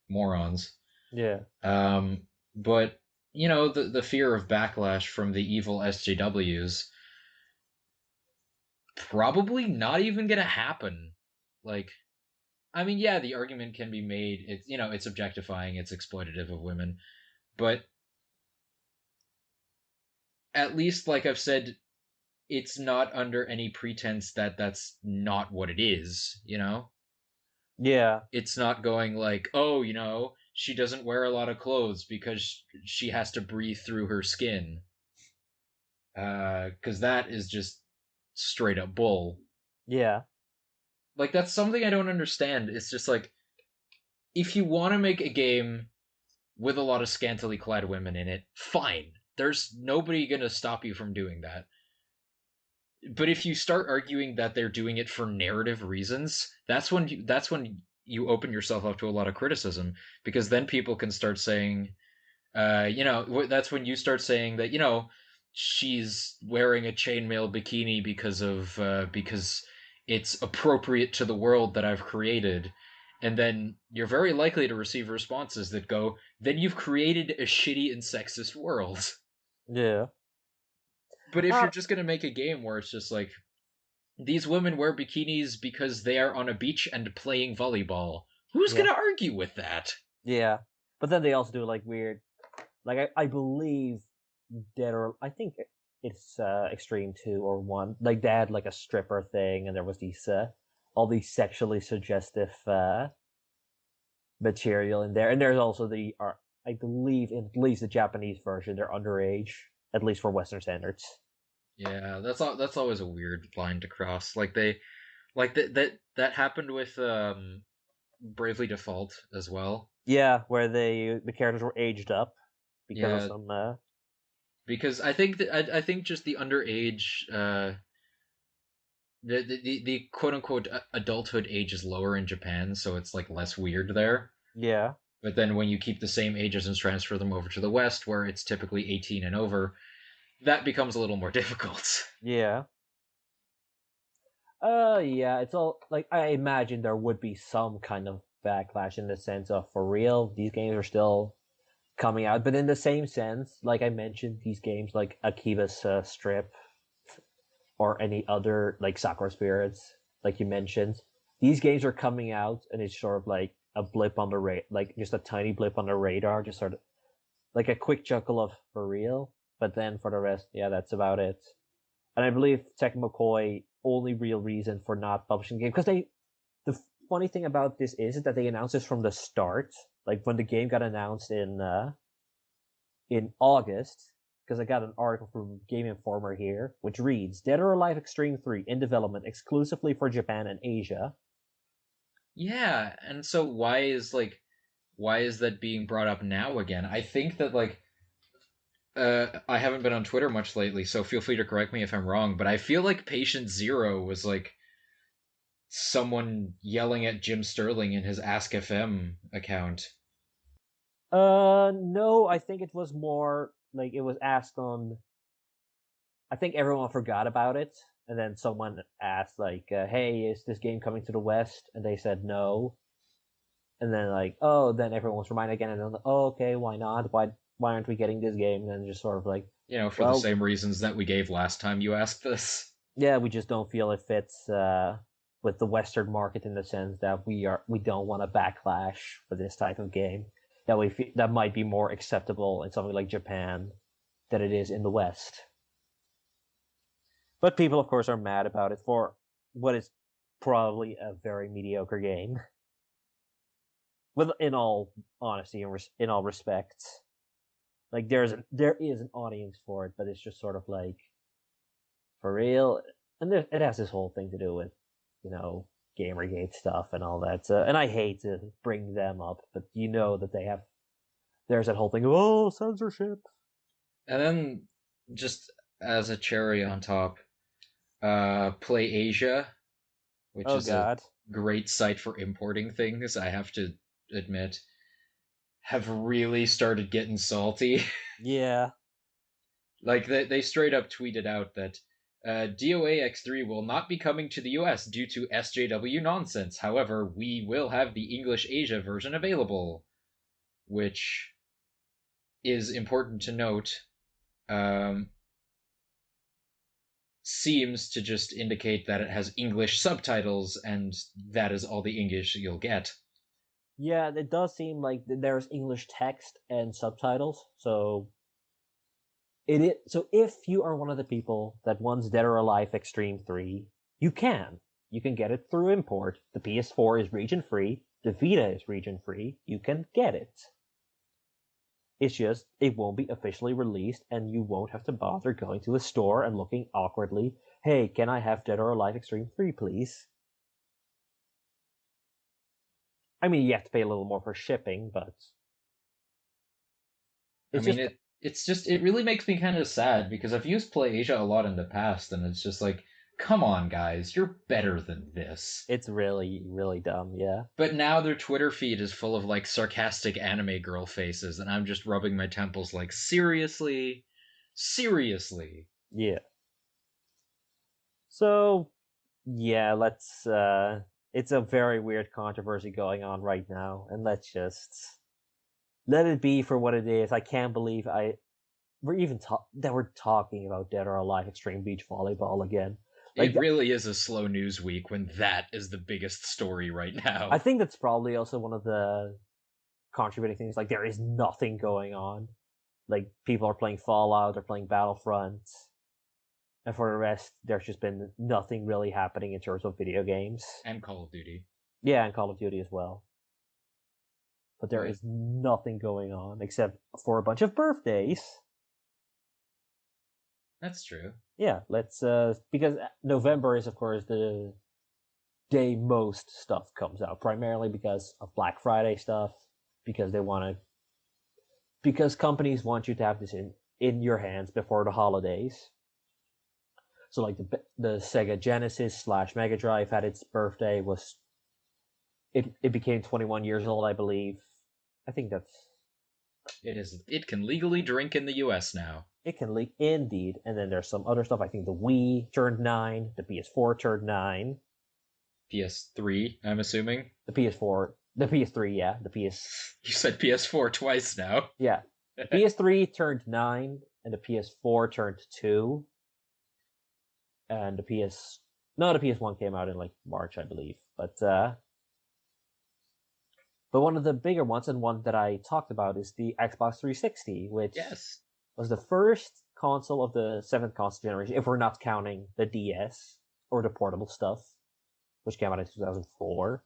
morons. yeah, Um, but the fear of backlash from the evil SJWs probably not even gonna happen. Like, I mean, yeah, the argument can be made. It's objectifying, it's exploitative of women, but at least, like I've said, it's not under any pretense that that's not what it is. yeah, It's not going like, oh, she doesn't wear a lot of clothes because she has to breathe through her skin. Because that is just straight up bull. yeah, Like, that's something I don't understand. It's just like, if you want to make a game with a lot of scantily clad women in it, fine. There's nobody gonna stop you from doing that. But if you start arguing that they're doing it for narrative reasons, that's when you open yourself up to a lot of criticism, because then people can start saying, that's when you start saying that she's wearing a chainmail bikini because it's appropriate to the world that I've created, and then you're very likely to receive responses that go, then you've created a shitty and sexist world. yeah. But if Uh, you're just gonna make a game where it's just like, these women wear bikinis because they are on a beach and playing volleyball, who's yeah, gonna argue with that? yeah. But then they also do like weird, like I believe I think it's Extreme 2 or 1. Like they had like a stripper thing, and there was these all these sexually suggestive material in there. And there's also I believe in at least the Japanese version, they're underage, at least for Western standards. Yeah, that's always a weird line to cross. Like that happened with Bravely Default as well. Yeah, where the characters were aged up because of Yeah, some because I think just the underage the quote unquote adulthood age is lower in Japan, so it's like less weird there. yeah, But then when you keep the same ages and transfer them over to the West, where it's typically 18 and over, that becomes a little more difficult. yeah. Yeah, it's all like, I imagine there would be some kind of backlash in the sense of, for real, these games are still coming out. But in the same sense, like I mentioned, these games like Akiba's Strip or any other like Sakura Spirits, like you mentioned, these games are coming out, and it's sort of like a blip on the like just a tiny blip on the radar, just sort of like a quick chuckle of for real. But then for the rest, yeah, that's about it. And I believe Tecmo Koei only real reason for not publishing the game because the funny thing about this is that they announced this from the start, like when the game got announced in August, because I got an article from Game Informer here, which reads Dead or Alive Extreme 3 in development exclusively for Japan and Asia. Yeah, and so why is that being brought up now again? I think that I haven't been on Twitter much lately, so feel free to correct me if I'm wrong, but I feel like Patient Zero was like someone yelling at Jim Sterling in his Ask FM account. No, I think it was more like it was asked on. I think everyone forgot about it, and then someone asked like, "Hey, is this game coming to the West?" And they said no. And then like, oh, then everyone was reminded again, and then like, oh, okay, why not? Why aren't we getting this game? And then just sort of like, You know, for the well, same reasons that we gave last time you asked this. yeah, we just don't feel it fits with the Western market in the sense that we don't want a backlash for this type of game that that might be more acceptable in something like Japan than it is in the West. But people, of course, are mad about it for what is probably a very mediocre game. With in all honesty and in all respects, like there is an audience for it, but it's just sort of like for real, and it has this whole thing to do with Gamergate stuff and all that. And I hate to bring them up, but you know that there's that whole thing of censorship. And then, just as a cherry on top, Play Asia, which Oh is a God, great site for importing things, I have to admit, have really started getting salty. yeah, Like they straight up tweeted out that DOA X3 will not be coming to the US due to SJW nonsense. However, we will have the English Asia version available, which is important to note. Um, Seems to just indicate that it has English subtitles, and that is all the English you'll get. yeah. It does seem like there's English text and subtitles, so it is. So if you are one of the people that wants Dead or Alive Extreme 3, you can. You can get it through import. The PS4 is region free. The Vita is region free. You can get it. It's just it won't be officially released, and you won't have to bother going to a store and looking awkwardly. Hey, can I have Dead or Alive Extreme 3, please? I mean, you have to pay a little more for shipping, but I it's mean, just it really makes me kind of sad because I've used Play Asia a lot in the past, and it's just like, come on, guys, you're better than this. it's really really dumb. Yeah, But now their Twitter feed is full of like sarcastic anime girl faces, and I'm just rubbing my temples like, seriously? Seriously? yeah. So yeah, let's. It's a very weird controversy going on right now, and let's just let it be for what it is. I can't believe that we're talking about Dead or Alive Extreme Beach Volleyball again. It Like, really is a slow news week when that is the biggest story right I now. think that's probably also one of the contributing things. Like, there is nothing going on. Like, people are playing Fallout, they're playing Battlefront, and for the rest, there's just been nothing really happening in terms of video games. And Call of Duty. Yeah, and Call of Duty as well. But there But is nothing going on except for a bunch of birthdays. that's true. Yeah, let's because November is of course the day most stuff comes out, primarily because of Black Friday stuff, because they want to because companies want you to have this in your hands before the holidays. So like the Sega Genesis slash Mega Drive had its birthday was it became 21 years old, I believe. I think that's It can legally drink in the US now. it can leak indeed. And then there's some other stuff. I think the Wii turned 9, the PS4 turned 9, PS3, I'm assuming. the PS4, the PS3, yeah, the PS, You said PS4 twice now. yeah, The PS3 turned 9, and the PS4 turned 2, and the PS1 came out in like March, I believe. But one of the bigger ones, and one that I talked about, is the Xbox 360, which Yes. was the first console of the seventh console generation, if we're not counting the DS or the portable stuff, which came out in 2004.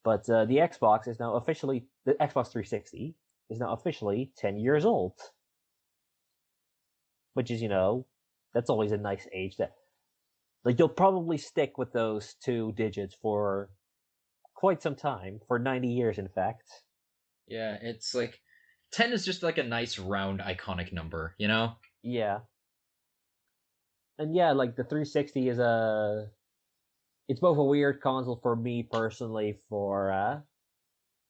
But the Xbox 360 is now officially 10 years old, which is, that's always a nice age that, like, you'll probably stick with those two digits for quite some time, for 90 years, in fact. Yeah, it's like 10 is just like a nice round iconic number, you know? Yeah. And yeah, like the 360 it's both a weird console for me personally for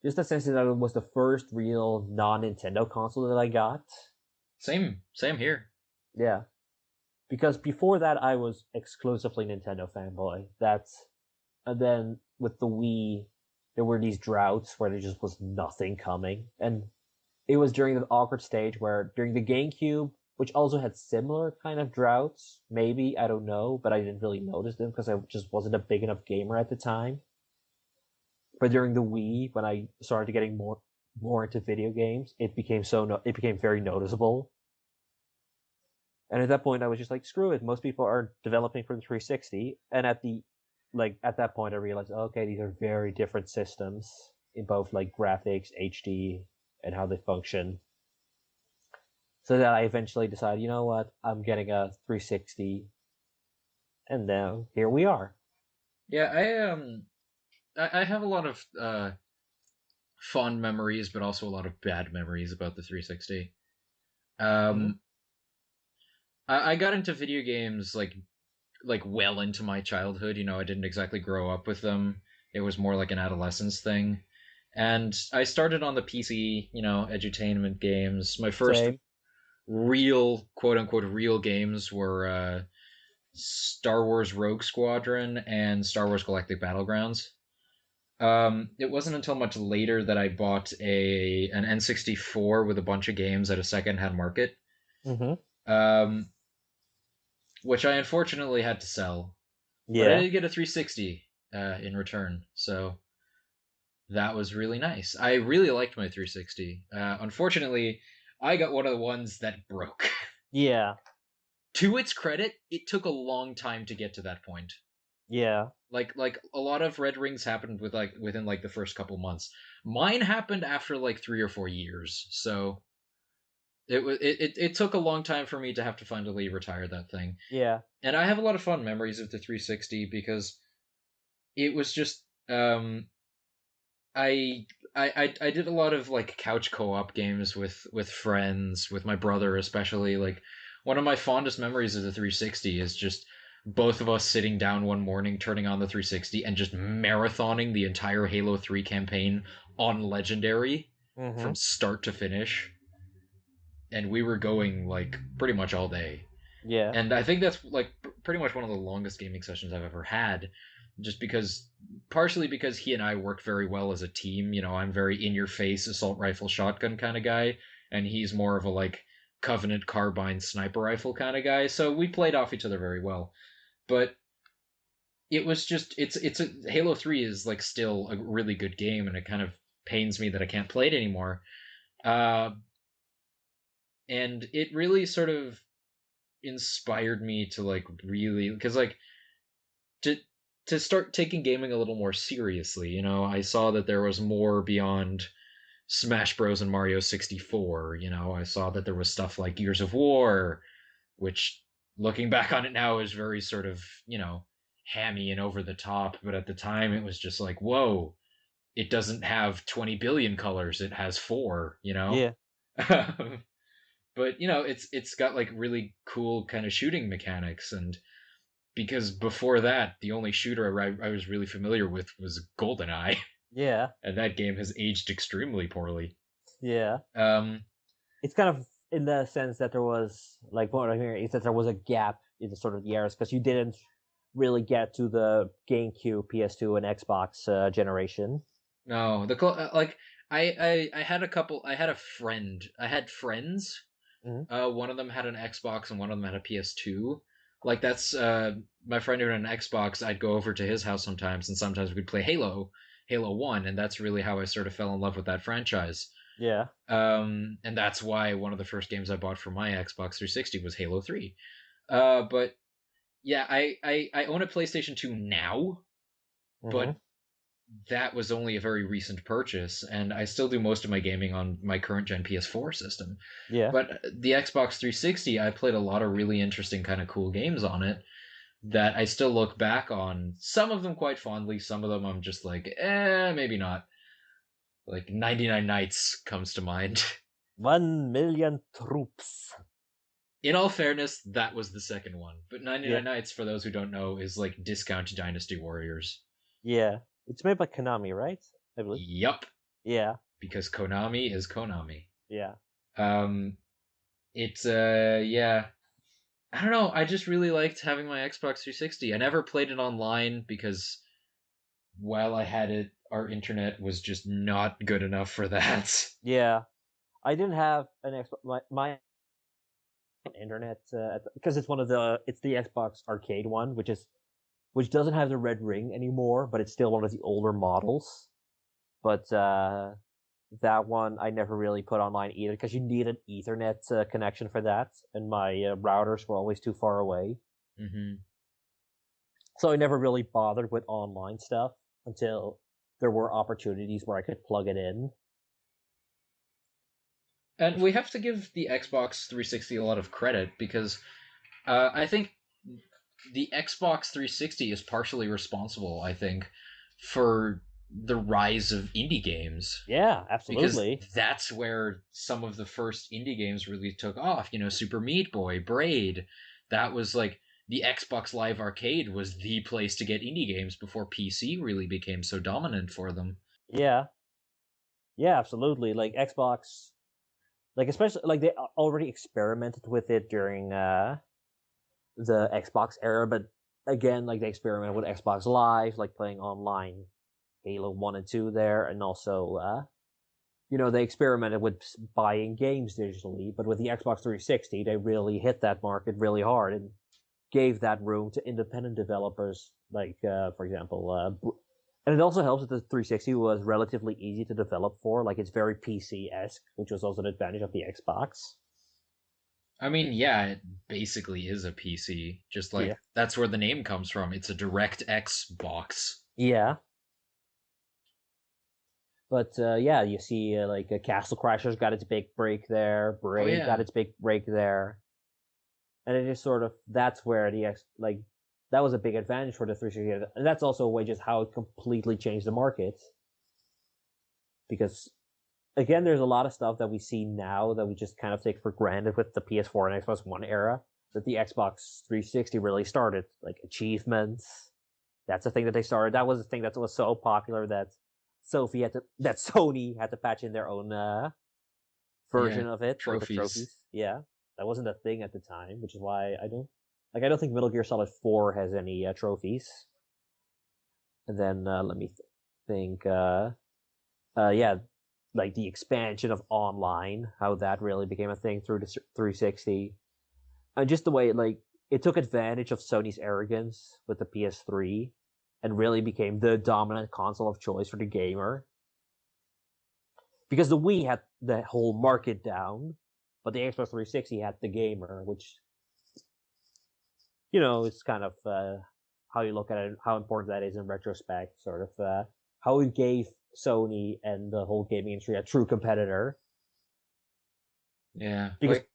just the sense that it was the first real non-Nintendo console that I got. Same here. Yeah. Because before that I was exclusively Nintendo fanboy. And then with the Wii there were these droughts where there just was nothing coming. And it was during the awkward stage where during the GameCube, which also had similar kind of droughts, maybe, I don't know, but I didn't really notice them because I just wasn't a big enough gamer at the time. But during the Wii, when I started getting more into video games, it became very noticeable. And at that point, I was just like, screw it. Most people are developing for the 360, and at that point, I realized, okay, these are very different systems in both like graphics, HD, and how they function. So that I eventually decided, you know what, I'm getting a 360, and now here we are. Yeah, I have a lot of fond memories, but also a lot of bad memories about the 360. Mm-hmm. Um, I got into video games like well into my childhood. You know, I didn't exactly grow up with them. It was more like an adolescence thing. And I started on the PC, you know, edutainment games. My first Same. real, quote unquote, real games were Star Wars Rogue Squadron and Star Wars Galactic Battlegrounds. It wasn't until much later that I bought an N64 with a bunch of games at a secondhand market, Mm-hmm. um, which I unfortunately had to sell. But I Yeah. did get a 360 in return, so that was really nice. I really liked my 360. Unfortunately, I got one of the ones that broke. Yeah. To its credit, it took a long time to get to that point. Yeah. Like a lot of red rings happened within like the first couple months. Mine happened after like 3 or 4 years, so it took a long time for me to have to finally retire that thing. Yeah. And I have a lot of fun memories of the 360 because it was just I I did a lot of like couch co-op games with friends, with my brother especially. Like one of my fondest memories of the 360 is just both of us sitting down one morning, turning on the 360 and just marathoning the entire Halo 3 campaign on legendary Mm-hmm. from start to finish. And we were going like pretty much all day. Yeah. And I think that's like pretty much one of the longest gaming sessions I've ever had, just because partially because he and I work very well as a team. You know, I'm very in your face assault rifle shotgun kind of guy, and he's more of a like Covenant carbine sniper rifle kind of guy. So we played off each other very well. But it was just it's a Halo 3 is like still a really good game, and it kind of pains me that I can't play it anymore. Uh, and it really sort of inspired me to like really because like to to start taking gaming a little more seriously. You know, I saw that there was more beyond Smash Bros and Mario 64. You know, I saw that there was stuff like Gears of War, which looking back on it now is very sort of, you know, hammy and over the top, but at the time it was just like, whoa, it doesn't have 20 billion colors, it has 4, you know. Yeah. But you know, it's got like really cool kind of shooting mechanics, and because before that, the only shooter I was really familiar with was GoldenEye, Yeah. and that game has aged extremely poorly. Yeah. Um, It's kind of in the sense that there was, like, what I'm hearing is that there was a gap in the sort of the eras because you didn't really get to the GameCube, PS2, and Xbox generation. no, like I had a couple. I had a friend. I had friends. Hmm. One of them had an Xbox and one of them had a PS2. Like that's my friend who had an Xbox. I'd go over to his house sometimes, and sometimes we'd play Halo One, and that's really how I sort of fell in love with that franchise. Yeah. And that's why one of the first games I bought for my Xbox 360 was Halo 3. But yeah, I own a PlayStation 2 now, but Hmm. that was only a very recent purchase, and I still do most of my gaming on my current gen PS4 system. Yeah. But the Xbox 360, I played a lot of really interesting, kind of cool games on it that I still look back on. Some of them quite fondly, some of them I'm just like, maybe not. Like 99 Nights comes to mind. 1 million troops. In all fairness, that was the second one. But Yeah. 99 Nights, for those who don't know, is like Discount Dynasty Warriors. Yeah. It's made by Konami, right? I believe. Yup, Yeah. because Konami is Konami. Yeah. Um, it's yeah, I don't know. I just really liked having my Xbox 360. I never played it online because while I had it, our internet was just not good enough for that. Yeah. I didn't have an Xbox. My internet because it's one of the it's the Xbox Arcade one, which doesn't have the red ring anymore, but it's still one of the older models. But that one I never really put online either because you need an Ethernet connection for that, and my routers were always too far away. Hmm. So I never really bothered with online stuff until there were opportunities where I could plug it in. And we have to give the Xbox 360 a lot of credit because I think the Xbox 360 is partially responsible, I think, for the rise of indie games Yeah, because absolutely. that's where some of the first indie games really took off. You know, Super Meat Boy, Braid. That was like the Xbox Live Arcade was the place to get indie games before PC really became so dominant for them. Yeah, yeah, absolutely. Like Xbox, like especially like they already experimented with it during the Xbox era, but again, like they experimented with Xbox Live, like playing online Halo 1 and 2 there, and also they experimented with buying games digitally, but with the Xbox 360, they really hit that market really hard and gave that room to independent developers, like, for example, and it also helps that the 360 was relatively easy to develop for. Like, it's very PC-esque, which was also an advantage of the Xbox. I mean, yeah, it basically is a PC. Just Yeah. like that's where the name comes from. It's a DirectX box. Yeah. But yeah, you see, Castle Crashers got its big break there. Oh Braid got yeah. its big break there. And it is sort of that's where that was a big advantage for the 360, and that's also a way just how it completely changed the market. Because again, there's a lot of stuff that we see now that we just kind of take for granted with the PS4 and Xbox One era that the Xbox 360 really started, like achievements. That's the thing that they started. That was the thing that was so popular that Sony had to patch in their own Yeah. version of it, like the Trophies. trophies. Yeah, that wasn't a thing at the time, which is why I don't think Metal Gear Solid 4 has any trophies. And then let me think. Yeah, like the expansion of online, how that really became a thing through the 360, and just the way it took advantage of Sony's arrogance with the PS3 and really became the dominant console of choice for the gamer. Because the Wii had the whole market down, but the Xbox 360 had the gamer, which it's kind of how you look at it, how important that is in retrospect, sort of how it gave Sony and the whole gaming industry a true competitor. Yeah. Because Like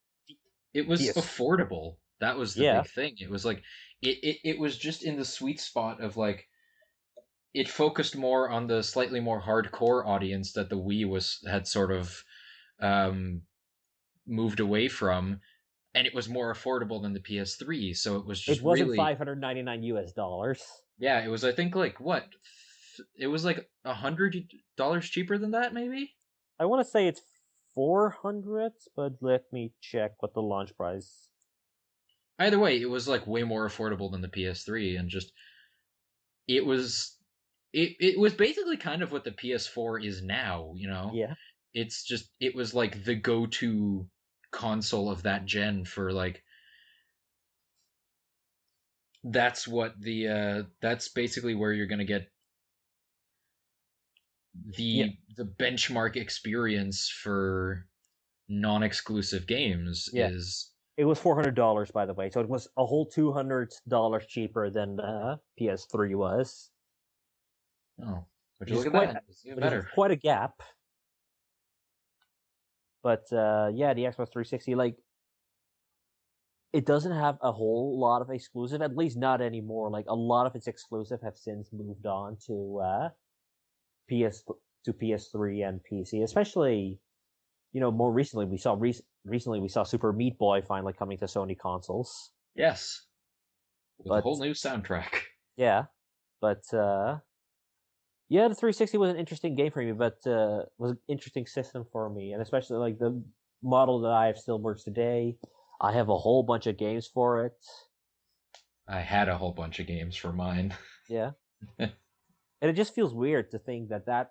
it was PS, affordable. That was the yeah, big thing. It was like it was just in the sweet spot of like it focused more on the slightly more hardcore audience that the Wii was had sort of um moved away from, and it was more affordable than the PS3, so it was it just wasn't really $599. yeah, it was I think like what it was like $100 cheaper than that maybe. I want to say it's 400, but let me check what the launch price. Either way, it was like way more affordable than the PS3, and just it was it was basically kind of what the PS4 is now, you know. Yeah, It's just it was like the go-to console of that gen for like that's basically where you're going to get yeah, the benchmark experience for non-exclusive games yeah. is. It was $400, by the way, so it was a whole $200 cheaper than PS3 was, Oh, would which you is look at quite that? It's even which is better. quite a gap. But yeah, the Xbox 360, like, it doesn't have a whole lot of exclusive, at least not anymore. Like a lot of its exclusive have since moved on to PS to PS3 and PC. Especially, more recently recently we saw Super Meat Boy finally coming to Sony consoles. Yes, with a But whole new soundtrack. yeah, but yeah, the 360 was an interesting game for me, but was an interesting system for me, and especially like the model that I have still works today. I have a whole bunch of games for it. I had a whole bunch of games for mine. Yeah, and it just feels weird to think that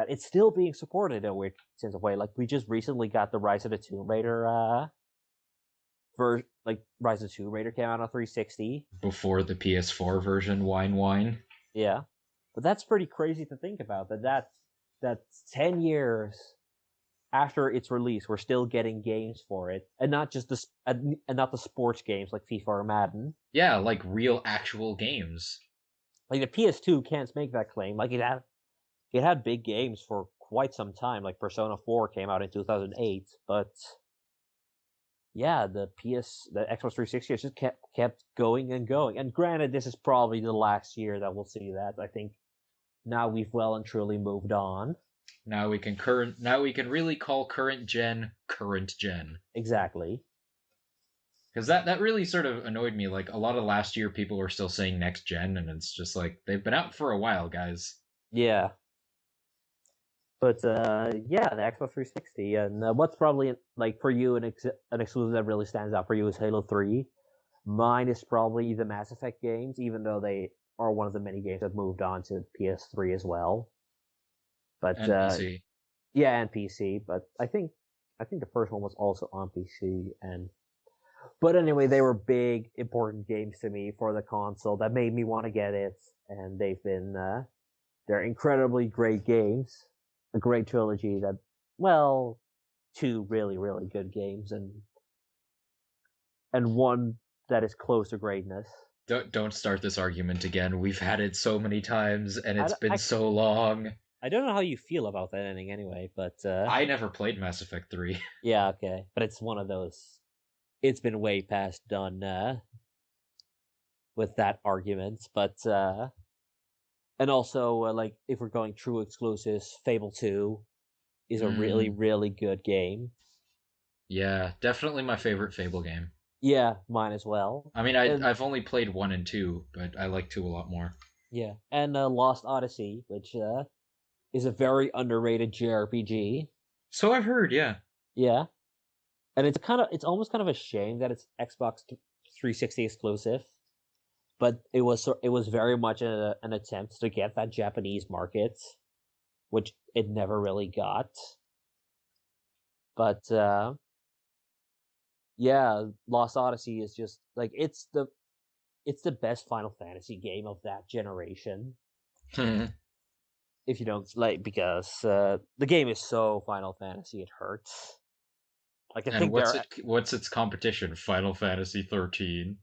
it's still being supported in a weird sense of way. Like we just recently got the Rise of the Tomb Raider like Rise of the Tomb Raider came out on 360. Before the PS4 version, Wine. Yeah, but that's pretty crazy to think about. That's 10 years after its release, we're still getting games for it, and not just and not the sports games like FIFA or Madden. Yeah, like real actual games. Like the PS2 can't make that claim. Like it had big games for quite some time. Like Persona 4 came out in 2008, but yeah, the Xbox 360 just kept going and going. And granted, this is probably the last year that we'll see that. I think now we've well and truly moved on. Now we can really call current gen. Exactly. Because that really sort of annoyed me. Like a lot of last year, people were still saying next gen, and it's just like they've been out for a while, guys. Yeah. But yeah, the Xbox 360, and what's probably like for you an exclusive that really stands out for you is Halo 3. Mine is probably the Mass Effect games, even though they are one of the many games that moved on to PS3 as well. But And PC. yeah, and PC. But I think the first one was also on PC, and but anyway, they were big, important games to me for the console that made me want to get it, and they're incredibly great games, a great trilogy that, well, two really, really good games, and one that is close to greatness. Don't start this argument again. We've had it so many times, and I, it's been I, so long. I don't know how you feel about that ending anyway, but I never played Mass Effect 3. yeah, okay. But it's one of those. It's been way past done with that argument, but and also like if we're going true exclusives, Fable 2 is a really, Mm, really good game. yeah, definitely my favorite Fable game. Yeah, mine as well. I mean, And I've only played 1 and 2, but I like 2 a lot more. yeah, and Lost Odyssey, which is a very underrated JRPG. So I've heard, yeah. Yeah, and it's almost kind of a shame that it's Xbox 360 exclusive, but it was very much an attempt to get that Japanese market, which it never really got. But yeah, Lost Odyssey is just like it's the best Final Fantasy game of that generation. And If you don't like, because the game is so Final Fantasy, it hurts. Like I think what's its competition? Final Fantasy 13.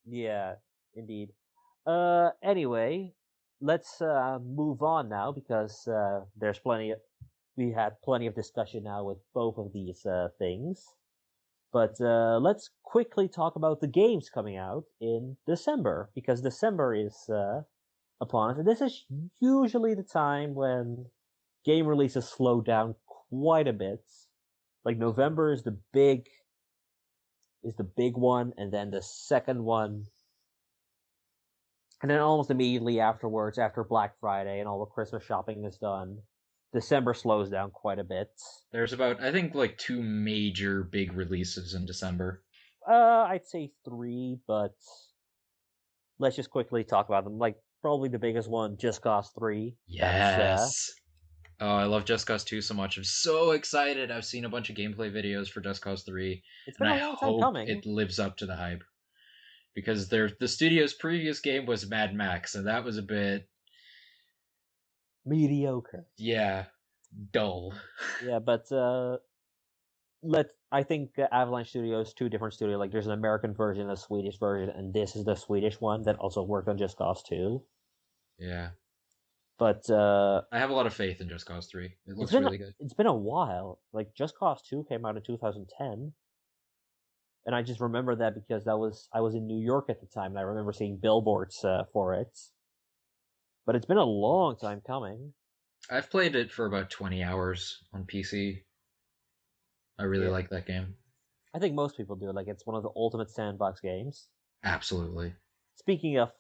yeah, indeed. Anyway, let's move on now because we had plenty of discussion now with both of these things. But let's quickly talk about the games coming out in December because December is upon us, and this is usually the time when game releases slow down quite a bit. Like November is the big one, and then the second one, and then almost immediately afterwards, after Black Friday and all the Christmas shopping is done, December slows down quite a bit. There's about, I think, like 2 major big releases in December. I'd say three, but let's just quickly talk about them. Like probably the biggest one, Just Cause 3. That's Yes. Oh, I love Just Cause 2 so much. I'm so excited. I've seen a bunch of gameplay videos for Just Cause 3, it's and been a I long time hope coming. it lives up to the hype. Because the studio's previous game was Mad Max, and that was a bit, Mediocre. yeah, dull. Yeah, but I think Avalanche Studios, two different studios. Like there's an American version, a Swedish version, and this is the Swedish one that also worked on Just Cause 2. Yeah. But I have a lot of faith in Just Cause 3. It it's looks been really good. it's been a while. Like Just Cause 2 came out in 2010, and I just remember that because I was in New York at the time, and I remember seeing billboards for it. But it's been a long time coming. I've played it for about 20 hours on PC. I really Yeah, like that game. I think most people do. Like it's one of the ultimate sandbox games. Absolutely. Speaking of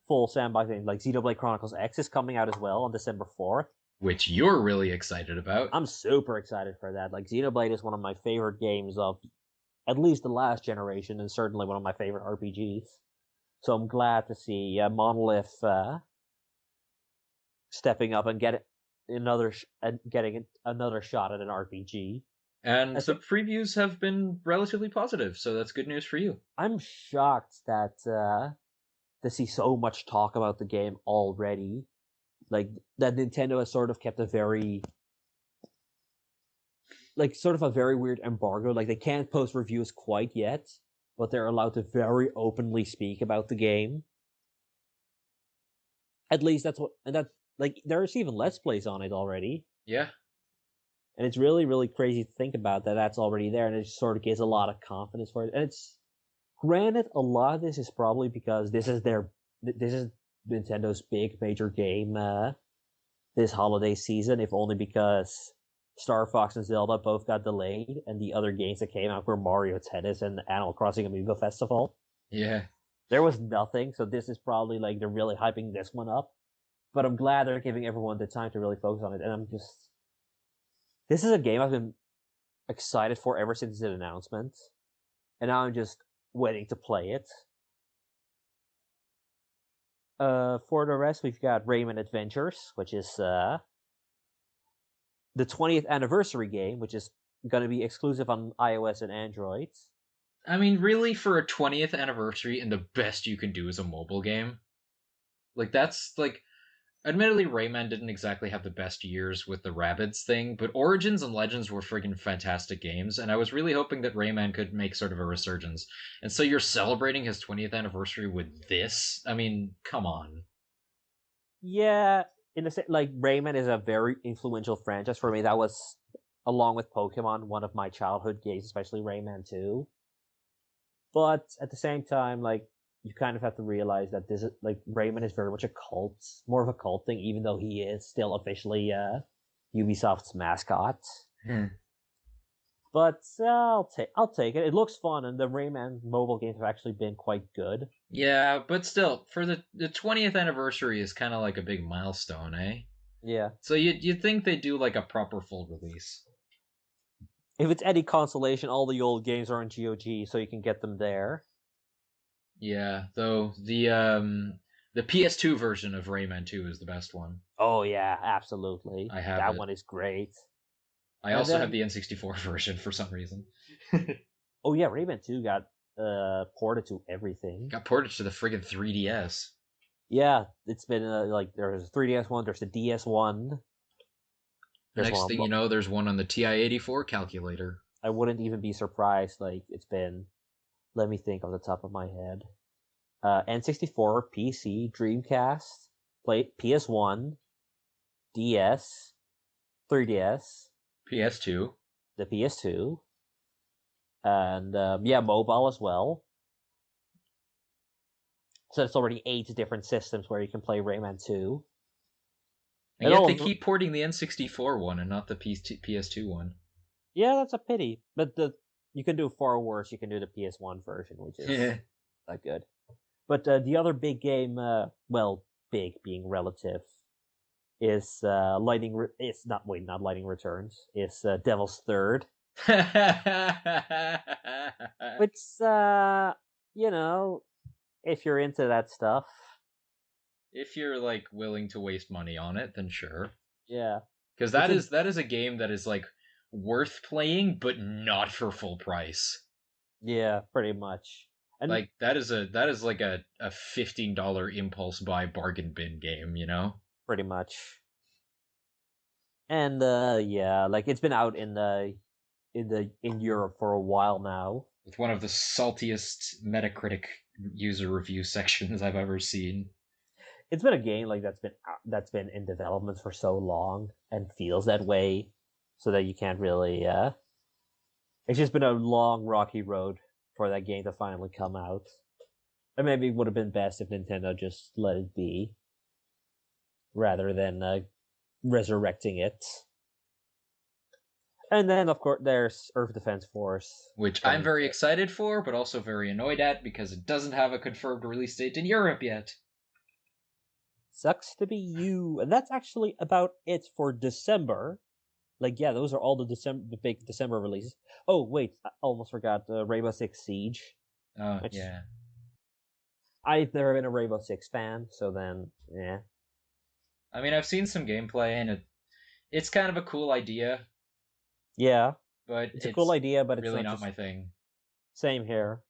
full sandbox games, like Xenoblade Chronicles X is coming out as well on December 4th. Which you're really excited about. I'm super excited for that. Like Xenoblade is one of my favorite games of at least the last generation, and certainly one of my favorite RPGs. So I'm glad to see Monolith stepping up and getting another shot at an RPG. And I the think previews have been relatively positive, so that's good news for you. I'm shocked that to see so much talk about the game already. Like that Nintendo has sort of kept a very like sort of a very weird embargo. Like they can't post reviews quite yet, but they're allowed to very openly speak about the game. At least that's what, and that like there's even let's plays on it already, Yeah. and it's really really crazy to think about that that's already there, and it just sort of gives a lot of confidence for it. And it's granted, a lot of this is probably because this is Nintendo's big major game this holiday season, if only because Star Fox and Zelda both got delayed, and the other games that came out were Mario Tennis and Animal Crossing Amiibo Festival. Yeah. There was nothing, so this is probably like they're really hyping this one up. But I'm glad they're giving everyone the time to really focus on it, and this is a game I've been excited for ever since its announcement, and now I'm just waiting to play it. For the rest, we've got Rayman Adventures, which is the 20th anniversary game, which is going to be exclusive on iOS and Android. I mean, really, for a 20th anniversary, and the best you can do is a mobile game? Like, that's, like, admittedly, Rayman didn't exactly have the best years with the Rabbids thing, but Origins and Legends were friggin' fantastic games, and I was really hoping that Rayman could make sort of a resurgence. And so you're celebrating his 20th anniversary with this? I mean, come on. Yeah, in the like Rayman is a very influential franchise for me. That was, along with Pokemon, one of my childhood games, especially Rayman 2. But at the same time, like you kind of have to realize that this is like Rayman is very much a cult, more of a cult thing, even though he is still officially Ubisoft's mascot. Hmm. But I'll take it. It looks fun, and the Rayman mobile games have actually been quite good. Yeah, but still, for the 20th anniversary is kind of like a big milestone, eh? Yeah. So you'd think they'd do like a proper full release. If it's any consolation, all the old games are on GOG, so you can get them there. Yeah, though the PS2 version of Rayman 2 is the best one. Oh yeah, absolutely. I have That it. one is great. I And also have then the N64 version for some reason. oh yeah, Rayman 2 got ported to everything. Got ported to the friggin' 3DS. Yeah, it's been like there's a 3DS one, there's the DS one, there's Next one thing on you know, there's one on the TI-84 calculator. I wouldn't even be surprised like it's been, let me think off the top of my head. N64, PC, Dreamcast, play PS1, DS, 3DS, PS2. the PS2, and yeah, mobile as well. So it's already 8 different systems where you can play Rayman 2. And And yet all they of them, keep porting the N64 one and not the PS2 one. yeah, that's a pity. But you can do far worse. You can do the PS1 version, which is not good. But the other big game, well, big being relative, is it's not Lightning Returns. It's Devil's Third, which you know, if you're into that stuff. If you're like willing to waste money on it, then sure. Yeah, Because it's a that is a game that is like worth playing, but not for full price. yeah, pretty much. And Like that is like a $15 impulse buy bargain bin game, you know? pretty much. And yeah, like it's been out in Europe for a while now. With one of the saltiest Metacritic user review sections I've ever seen. It's been a game like that's been in development for so long and feels that way, so that you can't really. It's just been a long, rocky road for that game to finally come out. And maybe it would have been best if Nintendo just let it be, rather than resurrecting it. And then, of course, there's Earth Defense Force Which I'm coming very to. excited for, but also very annoyed at because it doesn't have a confirmed release date in Europe yet. Sucks to be you. And that's actually about it for December. Like, yeah, those are all the big December releases. Oh, wait, I almost forgot Rainbow Six Siege, Oh, which yeah. I've never been a Rainbow Six fan, so then, yeah. I mean, I've seen some gameplay and it's kind of a cool idea, Yeah, but it's a cool it's idea, but it's really not not just my thing. same here.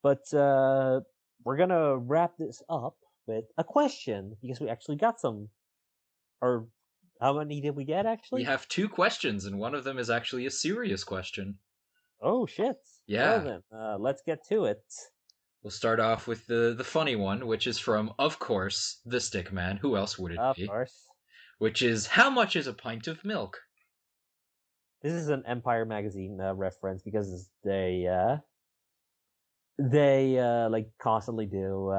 But we're gonna wrap this up with a question because we actually got some. Or how many did we get We actually? have two questions, and one of them is actually a serious question. Oh shit! Well Yeah. then, let's get to it. We'll start off with the funny one, which is from, of course, the Stickman. Who else would it Of be? course, Which is, how much is a pint of milk? this is an Empire magazine reference because they like constantly do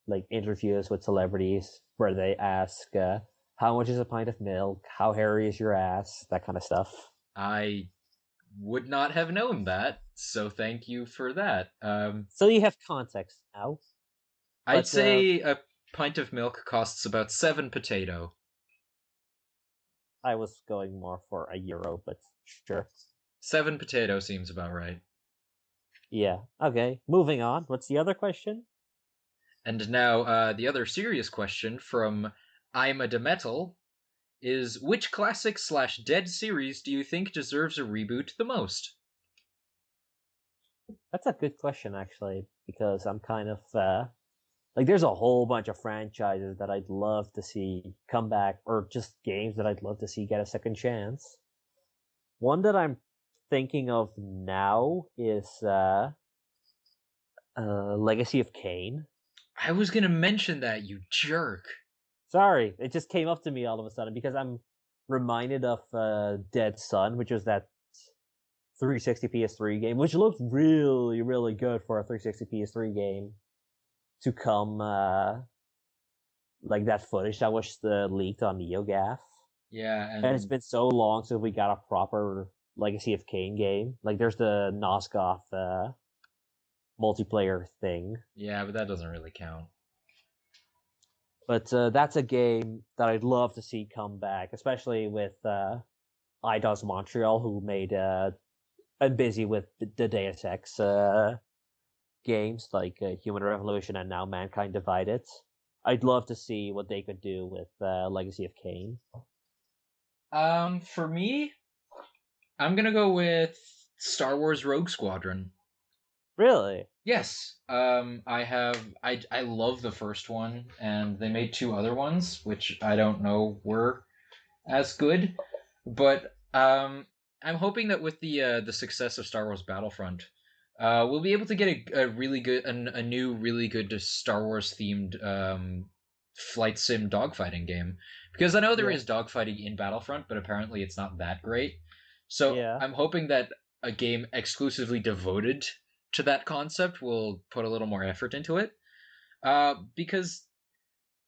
like interviews with celebrities where they ask how much is a pint of milk, how hairy is your ass, that kind of stuff. I would not have known that, so thank you for that. So you have context now. I'd But say a pint of milk costs about 7 potato. I was going more for a euro, but sure. 7 potato seems about right. Yeah. Okay. Moving on. What's the other question? And now, the other serious question from I'm a Demetal is, which classic slash dead series do you think deserves a reboot the most? That's a good question, actually, because I'm kind of like there's a whole bunch of franchises that I'd love to see come back, or just games that I'd love to see get a second chance. One that I'm thinking of now is Legacy of Kain. I was gonna mention that, you jerk. Sorry, it just came up to me all of a sudden because I'm reminded of Dead Sun, which was that 360 PS3 game, which looked really, really good for a 360 PS3 game to come, like that footage that was leaked on NeoGAF. Yeah, And it's and been so long since we got a proper Legacy of Kain game. Like, there's the Nosgoth multiplayer thing. yeah, but that doesn't really count. But that's a game that I'd love to see come back, especially with IDOS Montreal, who made I'm busy with the Deus Ex games like Human Revolution and now Mankind Divided. I'd love to see what they could do with Legacy of Kain. For me, I'm gonna go with Star Wars Rogue Squadron. Really? Yes, I love the first one, and they made two other ones, which I don't know were as good, but I'm hoping that with the success of Star Wars Battlefront, we'll be able to get a really good a new really good Star Wars themed flight sim dogfighting game, because I know there Yeah. is dogfighting in Battlefront, but apparently it's not that great. So Yeah. I'm hoping that a game exclusively devoted to that concept will put a little more effort into it. Because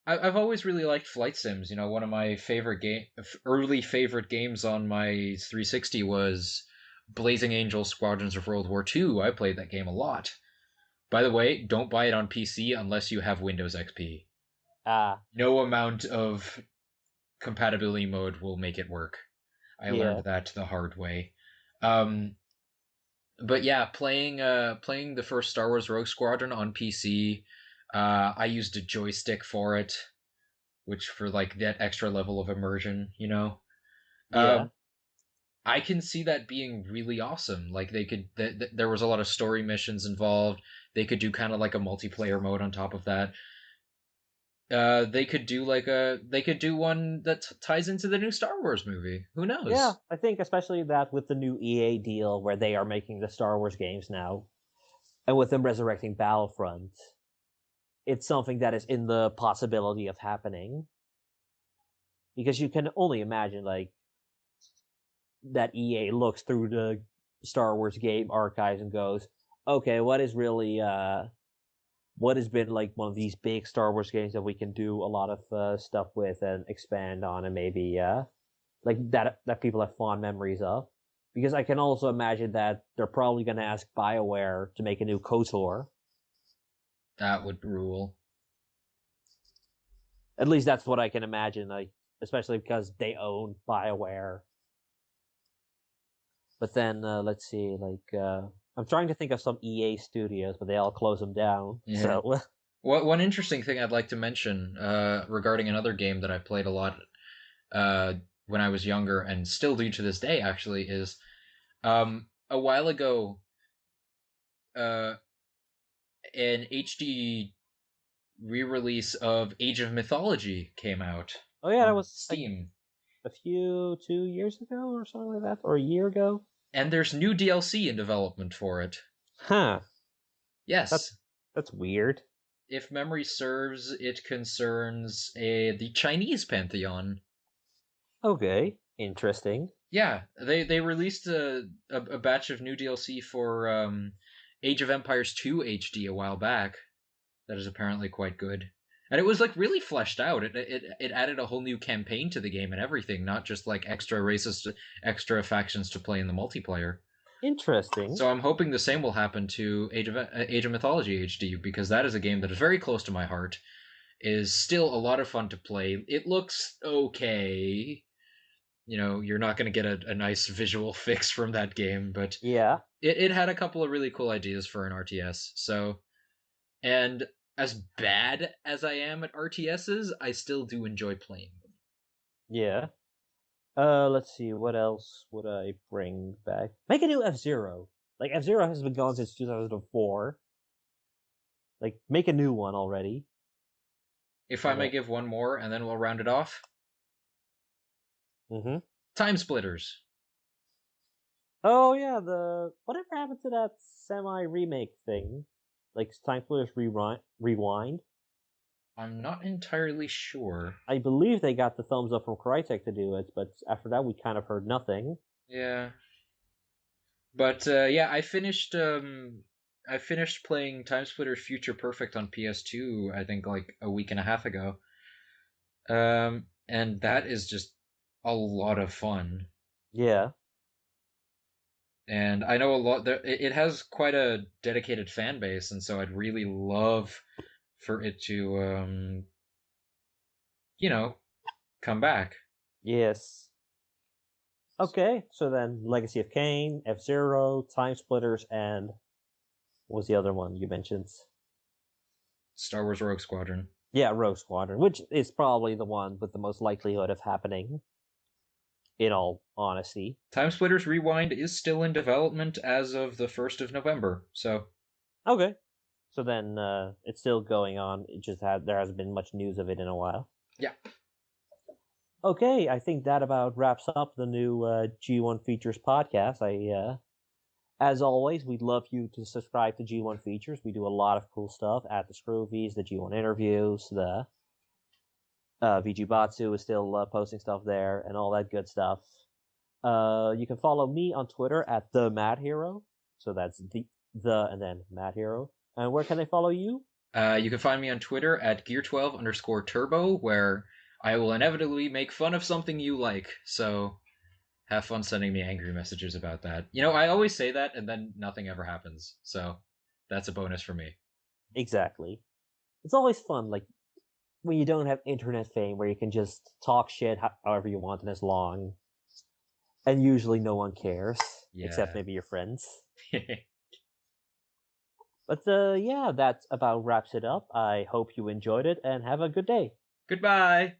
I've always really liked flight sims. You know, one of my early favorite games on my 360 was Blazing Angels Squadrons of World War II. I played that game a lot. By the way, don't buy it on PC unless you have Windows XP. Ah. No amount of compatibility mode will make it work. I learned Yeah. that the hard way. Um, but yeah, playing the first Star Wars Rogue Squadron on PC, I used a joystick for it. which for like that extra level of immersion, you know. Yeah. I can see that being really awesome. Like they could, there was a lot of story missions involved. They could do kind of like a multiplayer mode on top of that. They could do they could do one that ties into the new Star Wars movie. Who Yeah, knows? I think especially that with the new EA deal where they are making the Star Wars games now, and with them resurrecting Battlefront, it's something that is in the possibility of happening. Because you can only imagine like that EA looks through the Star Wars game archives and goes, okay, what has been like one of these big Star Wars games that we can do a lot of stuff with and expand on, and maybe like that people have fond memories of. Because I can also imagine that they're probably going to ask BioWare to make a new KOTOR. That would rule. At least that's what I can imagine, like especially because they own BioWare. But then let's see, like I'm trying to think of some EA studios, but they all close them down. Yeah. So One interesting thing I'd like to mention regarding another game that I played a lot when I was younger and still do to this day, actually, is a while ago, uh, an HD re-release of Age of Mythology came out oh yeah, that on was like Steam, a few 2 years ago or something like that, or a year ago. and there's new DLC in development for it. Huh? That's Yes, that's weird. if memory serves, it concerns the Chinese pantheon. Okay, interesting. Yeah, they released a batch of new DLC for Age of Empires 2 HD a while back. That is apparently quite good. And it was like really fleshed out. It added a whole new campaign to the game and everything, not just like extra races, extra factions to play in the multiplayer. Interesting. So I'm hoping the same will happen to Age of Mythology HD because that is a game that is very close to my heart. Is still a lot of fun to play. It looks okay. You know, you're not going to get a nice visual fix from that game, but Yeah. it had a couple of really cool ideas for an RTS. So, and as bad as I am at RTSs, I still do enjoy playing them. Yeah. Let's see. What else would I bring back? Make a new F-Zero. Like F-Zero has been gone since 2004. Like, make a new one already. If I And may then, give one more, and then we'll round it off. mm-hmm. Time Splitters. Oh yeah, the whatever happened to that semi remake thing? Like Time Splitters Rewind. I'm not entirely sure. I believe they got the thumbs up from Crytek to do it, but after that we kind of heard nothing. Yeah, but yeah, I finished playing Time Splitters Future Perfect on PS2. I think like a week and a half ago. And that is just a lot of fun. Yeah. And I know a lot. It has quite a dedicated fan base, and so I'd really love for it to, you know, come back. Yes. Okay, so then Legacy of Kain, F-Zero, Time Splitters, and what was the other one you mentioned? Star Wars Rogue Squadron. Yeah, Rogue Squadron, which is probably the one with the most likelihood of happening, in all honesty. Time Splitters Rewind is still in development as of the 1st of November. So, Okay. So then it's still going on. It just had there hasn't been much news of it in a while. yeah. Okay, I think that about wraps up the new G1 Features podcast. As always, we'd love you to subscribe to G1 Features. We do a lot of cool stuff at the Scroovies, the G1 interviews, the VG Batsu is still posting stuff there, and all that good stuff. You can follow me on Twitter at the Mad Hero. So that's the and then Mad Hero. And where can they follow you? You can find me on Twitter at Gear12_Turbo, where I will inevitably make fun of something you like. So have fun sending me angry messages about that. You know, I always say that, and then nothing ever happens. So that's a bonus for me. Exactly. It's always fun, like when you don't have internet fame, where you can just talk shit however you want and as long, and usually no one cares except Yeah. maybe your friends. But yeah, that about wraps it up. I hope you enjoyed it and have a good day. Goodbye.